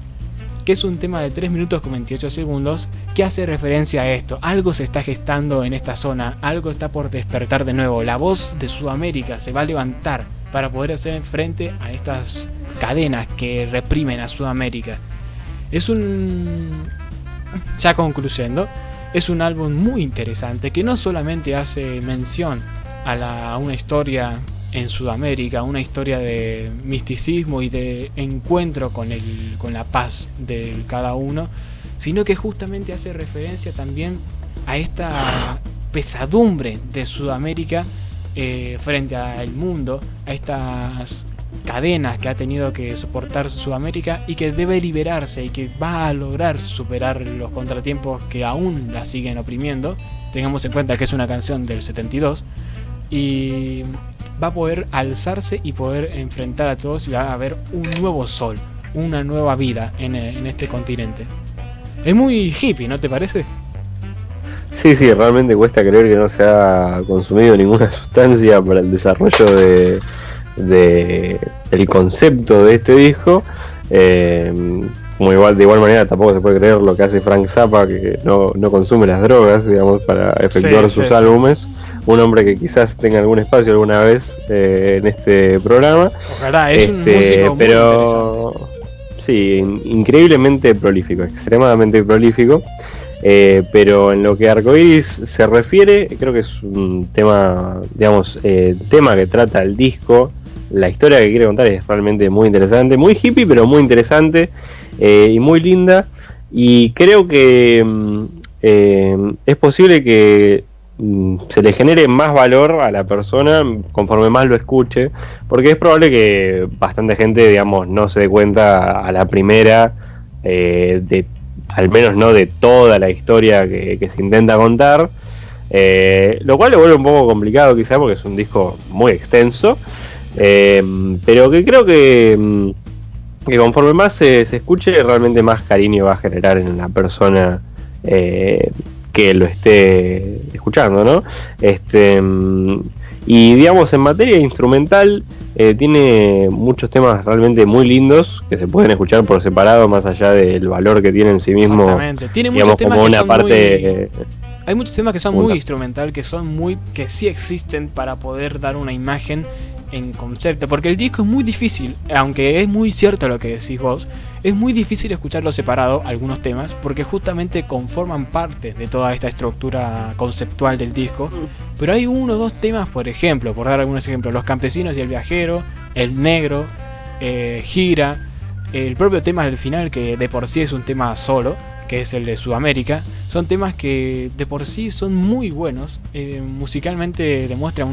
que es un tema de 3 minutos con 28 segundos que hace referencia a esto. Algo se está gestando en esta zona, algo está por despertar de nuevo. La voz de Sudamérica se va a levantar para poder hacer frente a estas cadenas que reprimen a Sudamérica. Ya concluyendo, es un álbum muy interesante que no solamente hace mención a una historia en Sudamérica, una historia de misticismo y de encuentro con la paz de cada uno, sino que justamente hace referencia también a esta pesadumbre de Sudamérica frente al mundo, a estas cadenas que ha tenido que soportar Sudamérica y que debe liberarse y que va a lograr superar los contratiempos que aún la siguen oprimiendo. Tengamos en cuenta que es una canción del 72 y va a poder alzarse y poder enfrentar a todos y va a haber un nuevo sol, una nueva vida en este continente. Es muy hippie, ¿no te parece? Sí, realmente cuesta creer que no se ha consumido ninguna sustancia para el desarrollo del concepto de este disco. De igual manera tampoco se puede creer lo que hace Frank Zappa, que no consume las drogas, digamos, para efectuar sus álbumes. Un hombre que quizás tenga algún espacio alguna vez en este programa. Ojalá, es un músico pero muy sí, increíblemente prolífico, extremadamente prolífico. Pero en lo que a Arcoiris se refiere, creo que es un tema, digamos, tema que trata el disco. La historia que quiere contar es realmente muy interesante, muy hippie, pero muy interesante y muy linda. Y creo que es posible que se le genere más valor a la persona conforme más lo escuche, porque es probable que bastante gente, digamos, no se dé cuenta a la primera al menos no de toda la historia que se intenta contar, lo cual le vuelve un poco complicado quizá porque es un disco muy extenso, pero que creo que conforme más se escuche, realmente más cariño va a generar en la persona que lo esté escuchando, ¿no? Y digamos, en materia instrumental tiene muchos temas realmente muy lindos que se pueden escuchar por separado, más allá del valor que tiene en sí mismo. Exactamente. Tiene digamos, muchos temas como que una son parte hay muchos temas que son muy instrumental, que sí existen para poder dar una imagen en concepto, porque el disco es muy difícil, aunque es muy cierto lo que decís vos, es muy difícil escucharlo separado, algunos temas, porque justamente conforman parte de toda esta estructura conceptual del disco. Pero hay 1 o 2 temas, por ejemplo, por dar algunos ejemplos: Los campesinos y el viajero, El negro, Gira, el propio tema del final, que de por sí es un tema solo, que es el de Sudamérica. Son temas que de por sí son muy buenos, musicalmente demuestran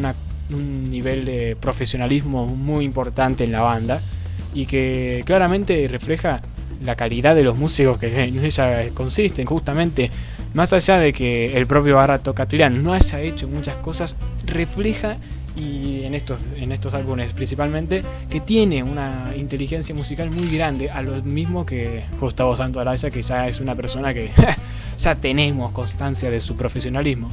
un nivel de profesionalismo muy importante en la banda y que claramente refleja la calidad de los músicos que en ella consisten, justamente, más allá de que el propio Ara Tokatlian no haya hecho muchas cosas, refleja, y en estos álbumes principalmente, que tiene una inteligencia musical muy grande, a lo mismo que Gustavo Santaolalla, que ya es una persona que ya tenemos constancia de su profesionalismo.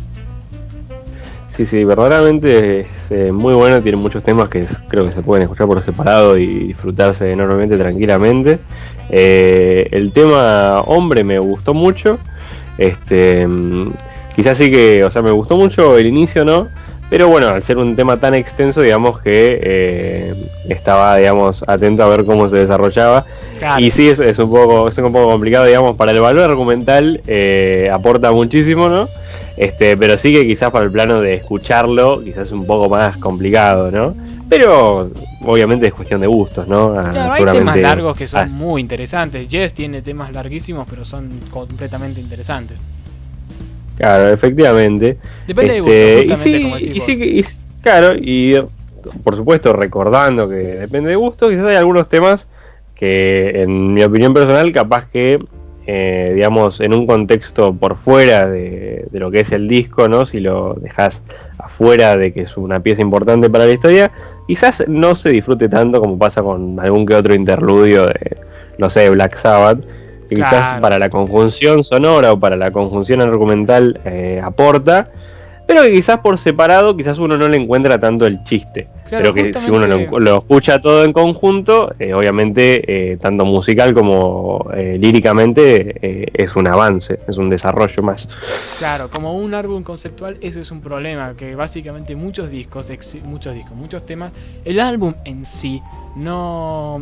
Sí, verdaderamente es muy bueno, tiene muchos temas que creo que se pueden escuchar por separado y disfrutarse enormemente, tranquilamente. El tema Hombre me gustó mucho, quizás sí que, o sea, me gustó mucho el inicio, ¿no? Pero bueno, al ser un tema tan extenso, digamos que estaba, digamos, atento a ver cómo se desarrollaba. Claro. Y sí, es un poco complicado, digamos, para el valor argumental aporta muchísimo, ¿no? Pero sí que quizás para el plano de escucharlo, quizás es un poco más complicado, ¿no? Pero obviamente es cuestión de gustos, ¿no? Claro, hay temas largos que son muy interesantes. Yes tiene temas larguísimos, pero son completamente interesantes. Claro, efectivamente. Depende de gusto, justamente, como decís vos. Claro, y por supuesto recordando que depende de gusto, quizás hay algunos temas que en mi opinión personal capaz que digamos en un contexto por fuera de lo que es el disco, ¿no? Si lo dejas afuera de que es una pieza importante para la historia, quizás no se disfrute tanto como pasa con algún que otro interludio de, no sé, Black Sabbath, que claro, quizás para la conjunción sonora o para la conjunción argumental aporta, pero que quizás por separado quizás uno no le encuentra tanto el chiste. Claro, pero que si uno lo escucha todo en conjunto, obviamente tanto musical como líricamente es un avance, es un desarrollo más. Claro, como un álbum conceptual, ese es un problema, que básicamente muchos temas, el álbum en sí no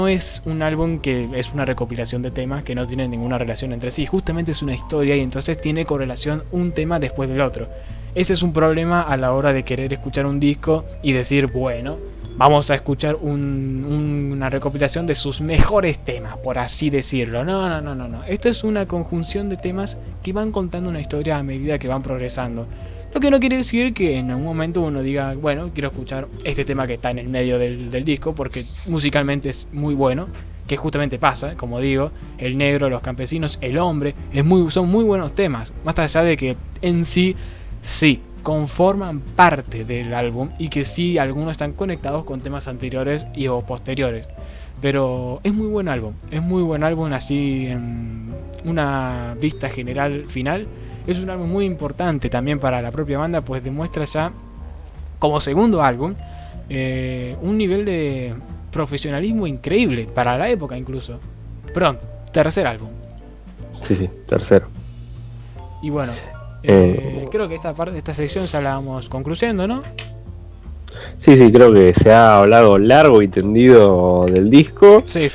es un álbum que es una recopilación de temas que no tienen ninguna relación entre sí, justamente es una historia y entonces tiene correlación un tema después del otro. Ese es un problema a la hora de querer escuchar un disco y decir, bueno, vamos a escuchar una recopilación de sus mejores temas, por así decirlo. No. Esto es una conjunción de temas que van contando una historia a medida que van progresando. Lo que no quiere decir que en algún momento uno diga, bueno, quiero escuchar este tema que está en el medio del disco porque musicalmente es muy bueno, que justamente pasa, como digo, El Negro, Los Campesinos, El Hombre, son muy buenos temas, más allá de que en sí conforman parte del álbum y que sí, algunos están conectados con temas anteriores o posteriores. Pero es muy buen álbum, así en una vista general final. Es un álbum muy importante también para la propia banda, pues demuestra ya, como segundo álbum, un nivel de profesionalismo increíble, para la época incluso. Perdón, tercer álbum. Sí, tercero. Y bueno, creo que esta sección ya la vamos concluyendo, ¿no? Sí, creo que se ha hablado largo y tendido del disco. Sí.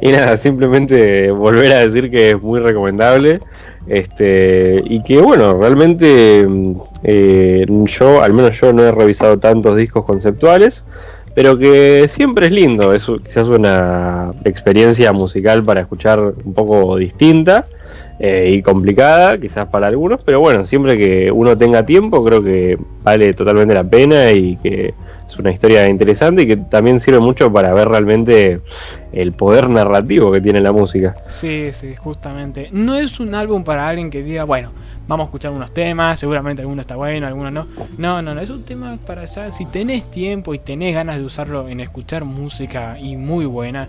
Y nada, simplemente volver a decir que es muy recomendable. Y que bueno, realmente al menos yo no he revisado tantos discos conceptuales, pero que siempre es lindo, es quizás una experiencia musical para escuchar un poco distinta y complicada, quizás para algunos, pero bueno, siempre que uno tenga tiempo creo que vale totalmente la pena y que es una historia interesante y que también sirve mucho para ver realmente el poder narrativo que tiene la música. Sí, justamente. No es un álbum para alguien que diga, bueno, vamos a escuchar unos temas, seguramente alguno está bueno, alguno no. No, es un tema para allá, si tenés tiempo y tenés ganas de usarlo en escuchar música y muy buena,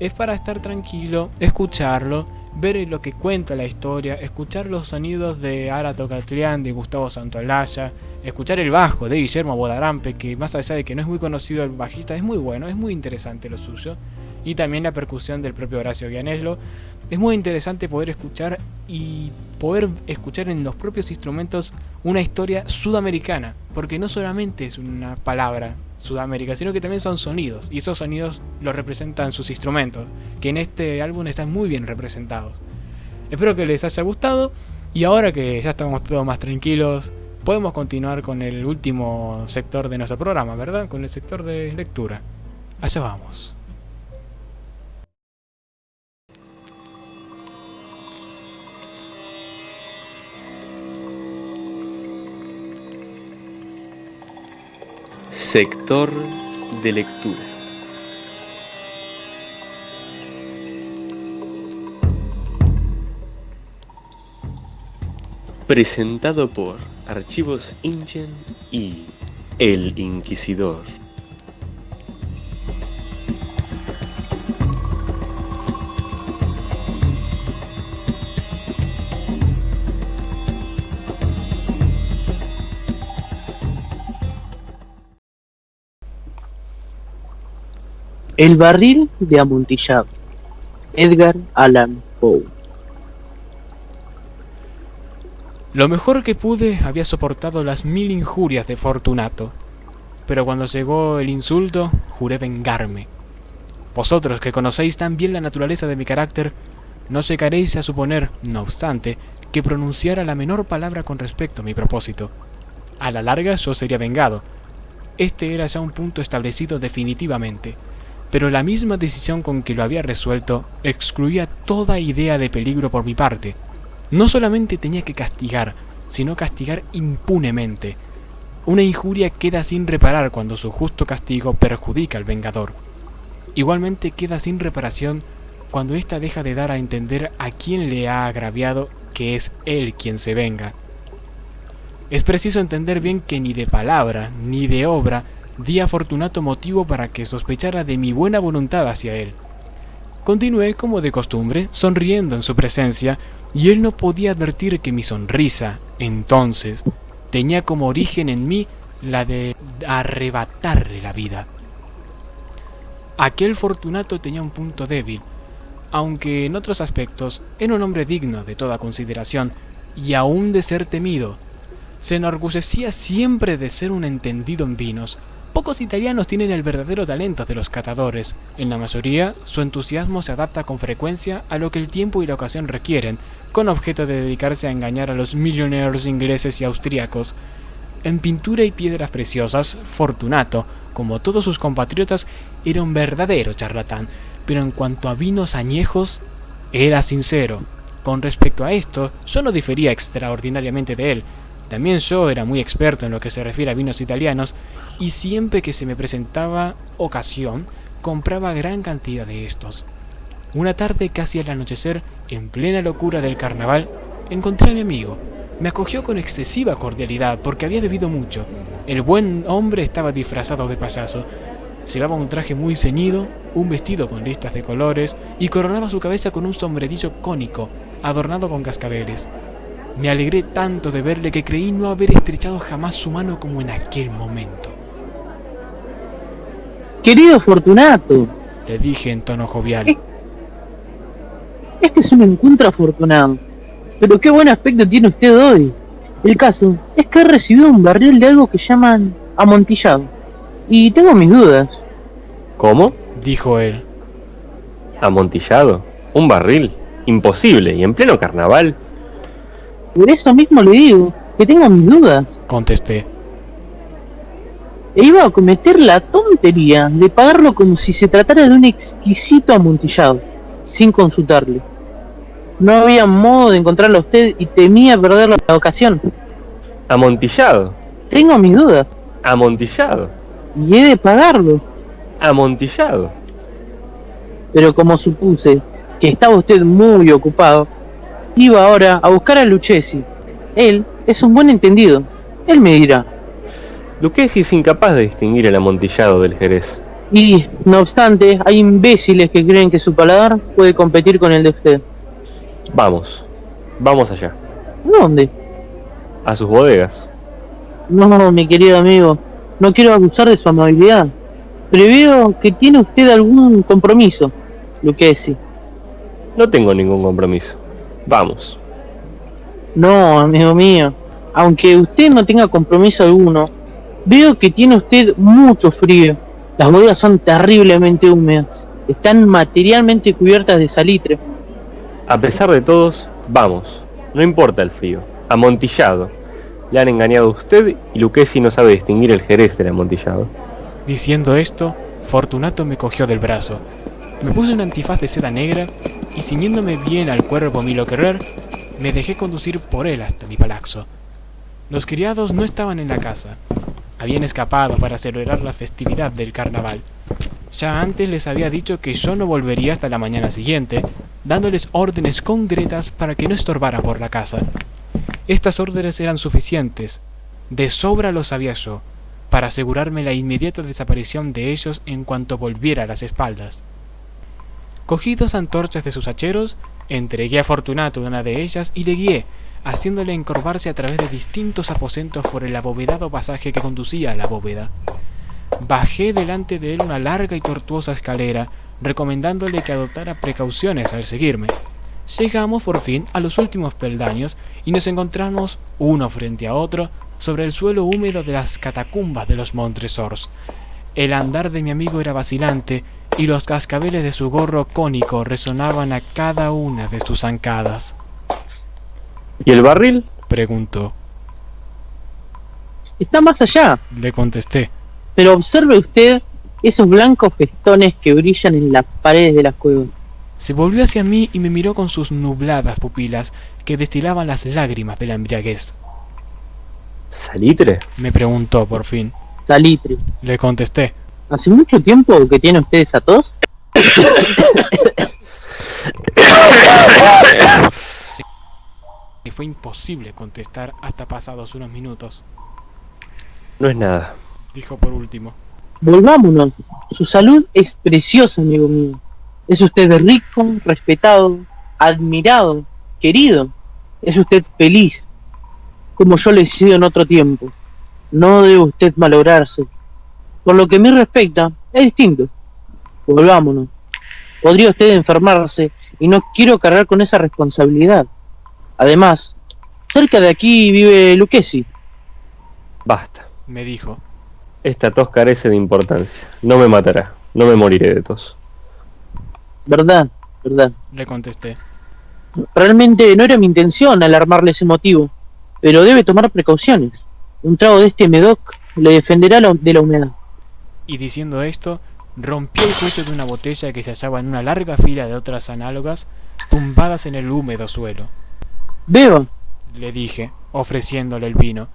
es para estar tranquilo, escucharlo, ver lo que cuenta la historia, escuchar los sonidos de Ara Tokatlian, de Gustavo Santaolalla, escuchar el bajo de Guillermo Bodarampe, que más allá de que no es muy conocido el bajista, es muy bueno, es muy interesante lo suyo, y también la percusión del propio Horacio Gianello. Es muy interesante poder escuchar en los propios instrumentos una historia sudamericana, porque no solamente es una palabra Sudamérica, sino que también son sonidos, y esos sonidos los representan sus instrumentos, que en este álbum están muy bien representados. Espero que les haya gustado, y ahora que ya estamos todos más tranquilos, podemos continuar con el último sector de nuestro programa, ¿verdad? Con el sector de lectura. Allá vamos. Sector de lectura. Presentado por Archivos Ingen y El Inquisidor. El barril de Amontillado. Edgar Allan Poe. Lo mejor que pude había soportado las 1000 injurias de Fortunato, pero cuando llegó el insulto, juré vengarme. Vosotros, que conocéis tan bien la naturaleza de mi carácter, no llegaréis a suponer, no obstante, que pronunciara la menor palabra con respecto a mi propósito. A la larga yo sería vengado. Este era ya un punto establecido definitivamente, pero la misma decisión con que lo había resuelto excluía toda idea de peligro por mi parte. No solamente tenía que castigar, sino castigar impunemente. Una injuria queda sin reparar cuando su justo castigo perjudica al vengador. Igualmente queda sin reparación cuando ésta deja de dar a entender a quien le ha agraviado que es él quien se venga. Es preciso entender bien que ni de palabra ni de obra di a Fortunato motivo para que sospechara de mi buena voluntad hacia él. Continué, como de costumbre, sonriendo en su presencia, y él no podía advertir que mi sonrisa, entonces, tenía como origen en mí la de arrebatarle la vida. Aquel Fortunato tenía un punto débil, aunque en otros aspectos era un hombre digno de toda consideración, y aún de ser temido. Se enorgullecía siempre de ser un entendido en vinos. Pocos italianos tienen el verdadero talento de los catadores. En la mayoría, su entusiasmo se adapta con frecuencia a lo que el tiempo y la ocasión requieren, con objeto de dedicarse a engañar a los millonarios ingleses y austríacos. En pintura y piedras preciosas, Fortunato, como todos sus compatriotas, era un verdadero charlatán, pero en cuanto a vinos añejos, era sincero. Con respecto a esto, yo no difería extraordinariamente de él. También yo era muy experto en lo que se refiere a vinos italianos, y siempre que se me presentaba ocasión, compraba gran cantidad de estos. Una tarde casi al anochecer, en plena locura del carnaval, encontré a mi amigo. Me acogió con excesiva cordialidad porque había bebido mucho. El buen hombre estaba disfrazado de payaso. Llevaba un traje muy ceñido, un vestido con listas de colores y coronaba su cabeza con un sombrerillo cónico, adornado con cascabeles. Me alegré tanto de verle que creí no haber estrechado jamás su mano como en aquel momento. Querido Fortunato, Le dije en tono jovial. Este es un encuentro afortunado. Pero qué buen aspecto tiene usted hoy. El caso es que he recibido un barril de algo que llaman amontillado. Y tengo mis dudas. ¿Cómo? Dijo él. ¿Amontillado? ¿Un barril? Imposible, y en pleno carnaval. Por eso mismo le digo que tengo mis dudas. Contesté. E iba a cometer la tontería de pagarlo como si se tratara de un exquisito amontillado, sin consultarle. No había modo de encontrarlo a usted y temía perder la ocasión. ¿Amontillado? Tengo mis dudas ¿Amontillado? y he de pagarlo. ¿Amontillado? Pero como supuse que estaba usted muy ocupado, iba ahora a buscar a Lucchesi. Él es un buen entendido. Él me dirá. Lucchesi es incapaz de distinguir el amontillado del Jerez. Y, no obstante, hay imbéciles que creen que su paladar puede competir con el de usted. Vamos allá. ¿Dónde? A sus bodegas. No, mi querido amigo, no quiero abusar de su amabilidad. Preveo que tiene usted algún compromiso, Lucchesi. No tengo ningún compromiso. Vamos. No, amigo mío, aunque usted no tenga compromiso alguno, veo que tiene usted mucho frío. Las bodegas son terriblemente húmedas. Están materialmente cubiertas de salitre. A pesar de todos, vamos. No importa el frío. Amontillado. Le han engañado a usted y Lucchesi no sabe distinguir el Jerez del amontillado. Diciendo esto, Fortunato me cogió del brazo. Me puse un antifaz de seda negra y, ciñéndome bien al cuerpo mi lo querer, me dejé conducir por él hasta mi palazzo. Los criados no estaban en la casa. Habían escapado para celebrar la festividad del carnaval. Ya antes les había dicho que yo no volvería hasta la mañana siguiente, dándoles órdenes concretas para que no estorbaran por la casa. Estas órdenes eran suficientes, de sobra lo sabía yo, para asegurarme la inmediata desaparición de ellos en cuanto volviera a las espaldas. Cogí 2 antorchas de sus hacheros, entregué a Fortunato una de ellas y le guié, haciéndole encorvarse a través de distintos aposentos por el abovedado pasaje que conducía a la bóveda. Bajé delante de él una larga y tortuosa escalera, recomendándole que adoptara precauciones al seguirme. Llegamos por fin a los últimos peldaños y nos encontramos, uno frente a otro, sobre el suelo húmedo de las catacumbas de los Montresors. El andar de mi amigo era vacilante y los cascabeles de su gorro cónico resonaban a cada una de sus zancadas. ¿Y el barril? Preguntó. Está más allá, Le contesté. pero observe usted esos blancos festones que brillan en las paredes de las cuevas. Se volvió hacia mí y me miró con sus nubladas pupilas que destilaban las lágrimas de la embriaguez. ¿Salitre? Me preguntó por fin. Salitre. Le contesté. ¿Hace mucho tiempo que tiene usted esa tos? Y fue imposible contestar hasta pasados unos minutos. No es nada. Dijo por último. Volvámonos. Su salud es preciosa, amigo mío. Es usted rico, respetado, admirado, querido. Es usted feliz, como yo lo he sido en otro tiempo. No debe usted malograrse. Por lo que me respecta, es distinto. Volvámonos. Podría usted enfermarse y no quiero cargar con esa responsabilidad. Además, cerca de aquí vive Lucchesi. Basta. Me dijo. Esta tos carece de importancia. No me matará. No me moriré de tos. ¿Verdad? ¿Verdad? Le contesté. Realmente no era mi intención alarmarle ese motivo, pero debe tomar precauciones. Un trago de este Medoc le defenderá de la humedad. Y diciendo esto, rompió el cuello de una botella que se hallaba en una larga fila de otras análogas, tumbadas en el húmedo suelo. Beba. Le dije, ofreciéndole el vino.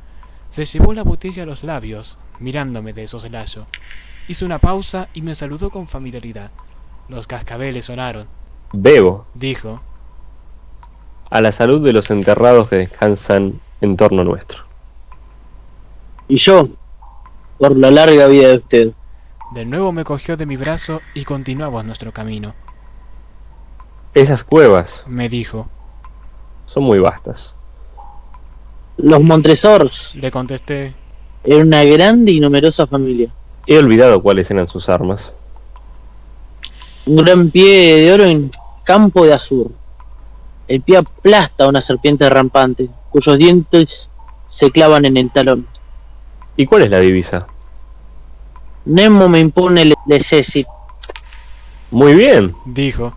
Se llevó la botella a los labios, mirándome de soslayo. Hizo una pausa y me saludó con familiaridad. Los cascabeles sonaron. Bebo. Dijo. A la salud de los enterrados que descansan en torno nuestro. Y yo, por la larga vida de usted. De nuevo me cogió de mi brazo y continuamos nuestro camino. Esas cuevas Me dijo. son muy vastas. Los Montresors Le contesté. eran una grande y numerosa familia. He olvidado cuáles eran sus armas. Un gran pie de oro en campo de azur. El pie aplasta a una serpiente rampante, cuyos dientes se clavan en el talón. ¿Y cuál es la divisa? Nemo me impone necessit. Muy bien. Dijo.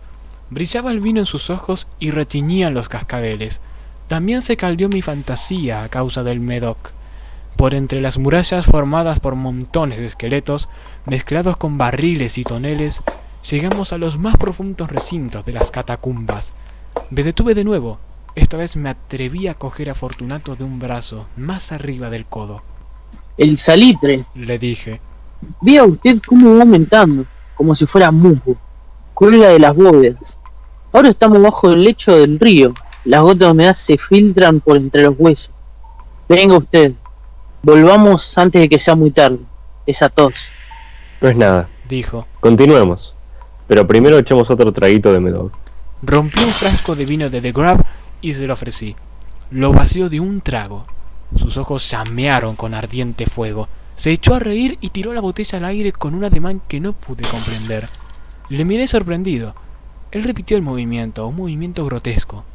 Brillaba el vino en sus ojos y retiñían los cascabeles. También se caldeó mi fantasía a causa del Medoc. Por entre las murallas formadas por montones de esqueletos, mezclados con barriles y toneles, llegamos a los más profundos recintos de las catacumbas. Me detuve de nuevo. Esta vez me atreví a coger a Fortunato de un brazo, más arriba del codo. El salitre. Le dije. Vea usted cómo va aumentando, como si fuera musgo. Cuelga de las bóvedas. Ahora estamos bajo el lecho del río. Las gotas de humedad se filtran por entre los huesos. Venga usted. Volvamos antes de que sea muy tarde. Esa tos. No es nada. Dijo. Continuemos. Pero primero echemos otro traguito de Medoc. Rompí un frasco de vino de The Grab y se lo ofrecí. Lo vació de un trago. Sus ojos llamearon con ardiente fuego. Se echó a reír y tiró la botella al aire con un ademán que no pude comprender. Le miré sorprendido. Él repitió el movimiento, un movimiento grotesco.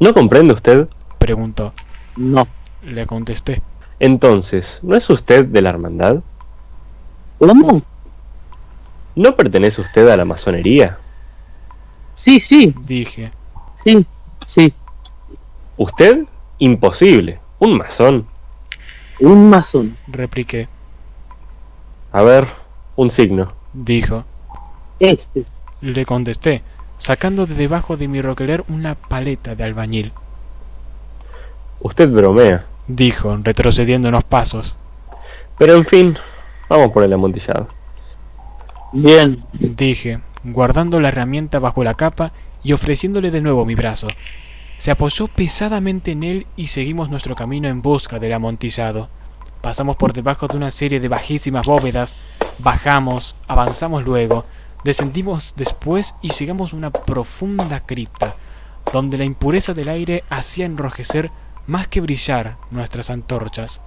¿No comprende usted? Preguntó. No. Le contesté. Entonces, ¿no es usted de la hermandad? ¿Cómo? ¿No pertenece usted a la masonería? Sí, sí, Dije. sí, sí. ¿Usted? Imposible. Un masón. Un masón. Repliqué. A ver, un signo. Dijo. Este. Le contesté, sacando de debajo de mi roqueler una paleta de albañil. Usted bromea. Dijo, retrocediendo unos pasos. Pero en fin, vamos por el amontillado. Bien. Dije, guardando la herramienta bajo la capa y ofreciéndole de nuevo mi brazo. Se apoyó pesadamente en él y seguimos nuestro camino en busca del amontillado. Pasamos por debajo de una serie de bajísimas bóvedas, bajamos, avanzamos luego, descendimos después y llegamos a una profunda cripta, donde la impureza del aire hacía enrojecer más que brillar nuestras antorchas.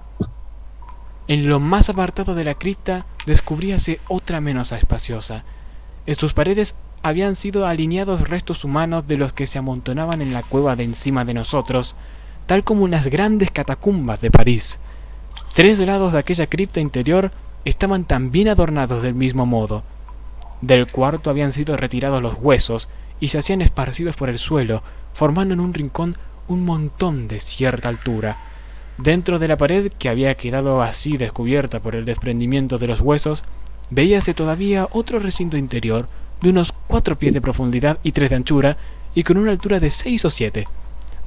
En lo más apartado de la cripta descubríase otra menos espaciosa. En sus paredes habían sido alineados restos humanos de los que se amontonaban en la cueva de encima de nosotros, tal como unas grandes catacumbas de París. 3 lados de aquella cripta interior estaban también adornados del mismo modo. Del cuarto habían sido retirados los huesos y se hacían esparcidos por el suelo, formando en un rincón un montón de cierta altura. Dentro de la pared, que había quedado así descubierta por el desprendimiento de los huesos, veíase todavía otro recinto interior de unos 4 pies de profundidad y 3 de anchura, y con una altura de 6 o 7.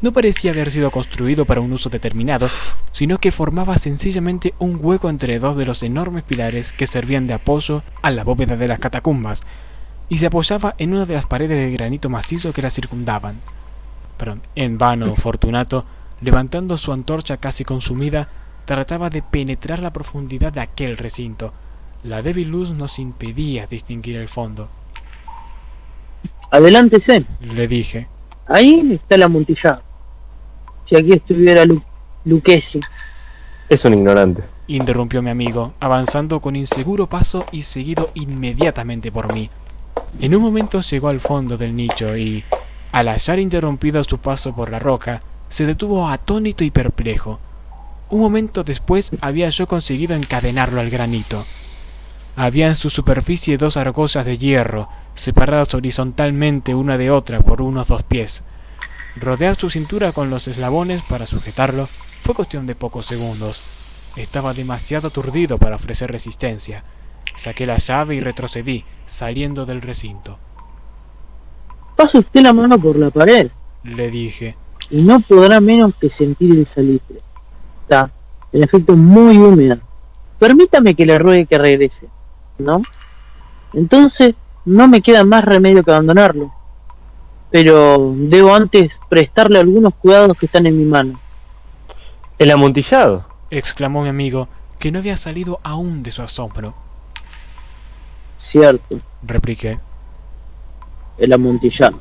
No parecía haber sido construido para un uso determinado, sino que formaba sencillamente un hueco entre 2 de los enormes pilares que servían de apoyo a la bóveda de las catacumbas, y se apoyaba en una de las paredes de granito macizo que la circundaban. En vano, Fortunato, levantando su antorcha casi consumida, trataba de penetrar la profundidad de aquel recinto. La débil luz nos impedía distinguir el fondo. Adelántese, Le dije. ahí está el amontillado. Si aquí estuviera Lucchesi. Es un ignorante. Interrumpió mi amigo, avanzando con inseguro paso y seguido inmediatamente por mí. En un momento llegó al fondo del nicho y, al hallar interrumpido su paso por la roca, se detuvo atónito y perplejo. Un momento después había yo conseguido encadenarlo al granito. Había en su superficie 2 argollas de hierro, separadas horizontalmente una de otra por unos 2 pies. Rodear su cintura con los eslabones para sujetarlo fue cuestión de pocos segundos. Estaba demasiado aturdido para ofrecer resistencia. Saqué la llave y retrocedí, saliendo del recinto. Pasa usted la mano por la pared Le dije. y no podrá menos que sentir el salitre. Está, en efecto, muy húmeda. Permítame que le ruegue que regrese, ¿no? Entonces no me queda más remedio que abandonarlo. Pero debo antes prestarle algunos cuidados que están en mi mano. El amontillado. Exclamó mi amigo, que no había salido aún de su asombro. Cierto, Repliqué. el amontillado.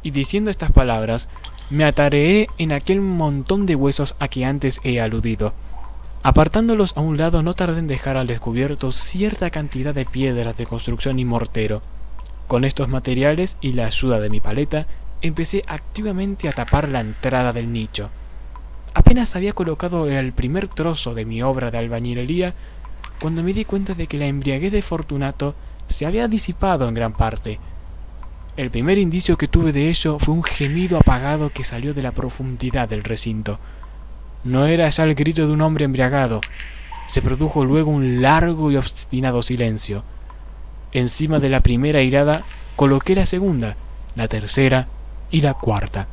Y diciendo estas palabras, me atareé en aquel montón de huesos a que antes he aludido. Apartándolos a un lado, no tardé en dejar al descubierto cierta cantidad de piedras de construcción y mortero. Con estos materiales y la ayuda de mi paleta, empecé activamente a tapar la entrada del nicho. Apenas había colocado el primer trozo de mi obra de albañilería, cuando me di cuenta de que la embriaguez de Fortunato se había disipado en gran parte. El primer indicio que tuve de ello fue un gemido apagado que salió de la profundidad del recinto. No era ya el grito de un hombre embriagado. Se produjo luego un largo y obstinado silencio. Encima de la primera hilada coloqué la segunda, la tercera y la cuarta,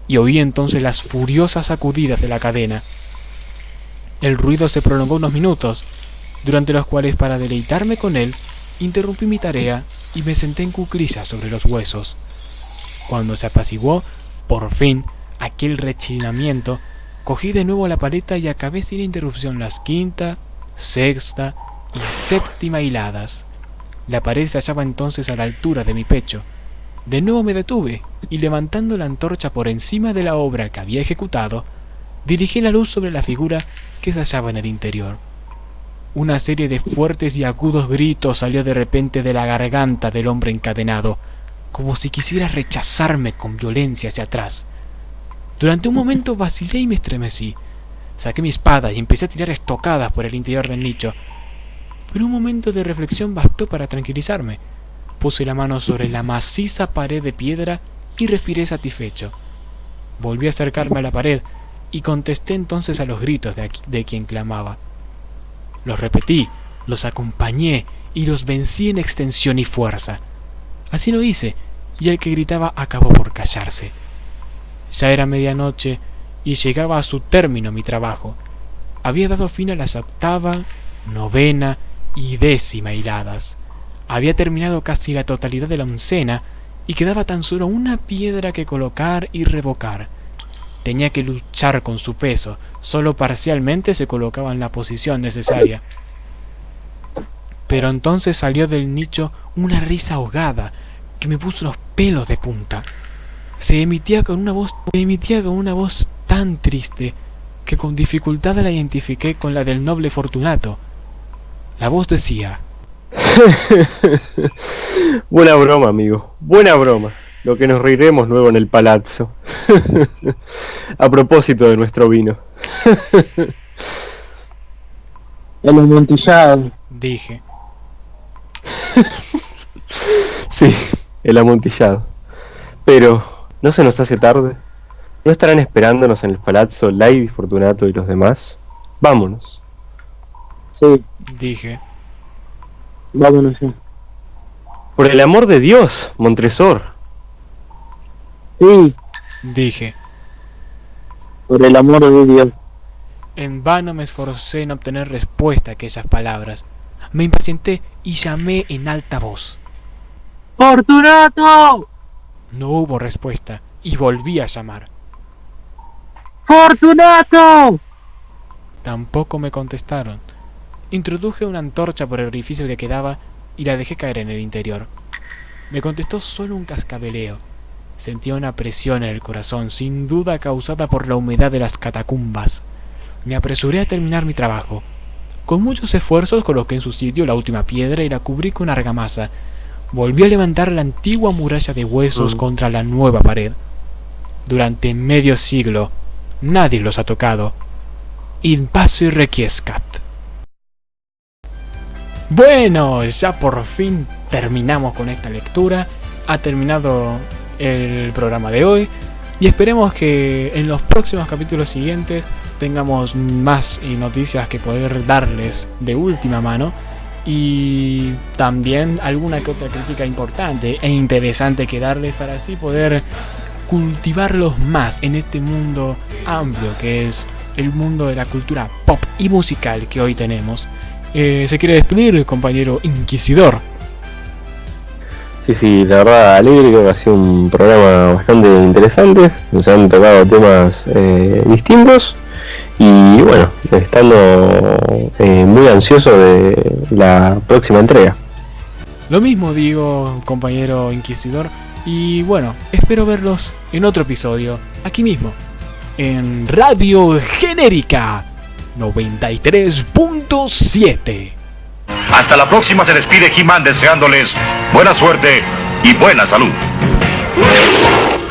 y oí entonces las furiosas sacudidas de la cadena. El ruido se prolongó unos minutos, durante los cuales, para deleitarme con él, interrumpí mi tarea y me senté en cuclillas sobre los huesos. Cuando se apaciguó, por fin, aquel rechinamiento, cogí de nuevo la paleta y acabé sin interrupción las quinta, sexta y séptima hiladas. La pared se hallaba entonces a la altura de mi pecho. De nuevo me detuve y, levantando la antorcha por encima de la obra que había ejecutado, dirigí la luz sobre la figura que se hallaba en el interior. Una serie de fuertes y agudos gritos salió de repente de la garganta del hombre encadenado, como si quisiera rechazarme con violencia hacia atrás. Durante un momento vacilé y me estremecí. Saqué mi espada y empecé a tirar estocadas por el interior del nicho. Pero un momento de reflexión bastó para tranquilizarme. Puse la mano sobre la maciza pared de piedra y respiré satisfecho. Volví a acercarme a la pared y contesté entonces a los gritos de quien clamaba. Los repetí, los acompañé y los vencí en extensión y fuerza. Así lo hice, y el que gritaba acabó por callarse. Ya era medianoche y llegaba a su término mi trabajo. Había dado fin a las 8ª, 9ª y 10ª hiladas. Había terminado casi la totalidad de la 11ª y quedaba tan solo una piedra que colocar y revocar. Tenía que luchar con su peso, solo parcialmente se colocaba en la posición necesaria. Pero entonces salió del nicho una risa ahogada que me puso los pelos de punta. Se emitía con una voz tan triste que con dificultad la identifiqué con la del noble Fortunato. La voz decía: Buena broma, amigo, buena broma. Lo que nos reiremos luego en el palazzo. A propósito de nuestro vino. El amontillado. dije. Sí, el amontillado. Pero, ¿no se nos hace tarde? ¿No estarán esperándonos en el palazzo Lady Fortunato y los demás? Vámonos. Sí, Dije. vámonos ya. Por el amor de Dios, Montresor. Sí, Dije. por el amor de Dios. En vano me esforcé en obtener respuesta a aquellas palabras. Me impacienté y llamé en alta voz. ¡Fortunato! No hubo respuesta y volví a llamar. ¡Fortunato! Tampoco me contestaron. Introduje una antorcha por el orificio que quedaba y la dejé caer en el interior. Me contestó solo un cascabeleo. Sentía una presión en el corazón, sin duda causada por la humedad de las catacumbas. Me apresuré a terminar mi trabajo. Con muchos esfuerzos coloqué en su sitio la última piedra y la cubrí con argamasa. Volví a levantar la antigua muralla de huesos contra la nueva pared. Durante medio siglo, nadie los ha tocado. In pace requiescat. Bueno, ya por fin terminamos con esta lectura. Ha terminado el programa de hoy y esperemos que en los próximos capítulos siguientes tengamos más noticias que poder darles de última mano y también alguna que otra crítica importante e interesante que darles para así poder cultivarlos más en este mundo amplio que es el mundo de la cultura pop y musical que hoy tenemos. ¿Se quiere despedir el compañero Inquisidor? Sí, la verdad, alegre, creo que ha sido un programa bastante interesante. Nos han tocado temas distintos. Y bueno, estando muy ansioso de la próxima entrega. Lo mismo digo, compañero Inquisidor. Y bueno, espero verlos en otro episodio, aquí mismo, en Radio Genérica 93.7. Hasta la próxima, se despide He-Man deseándoles buena suerte y buena salud.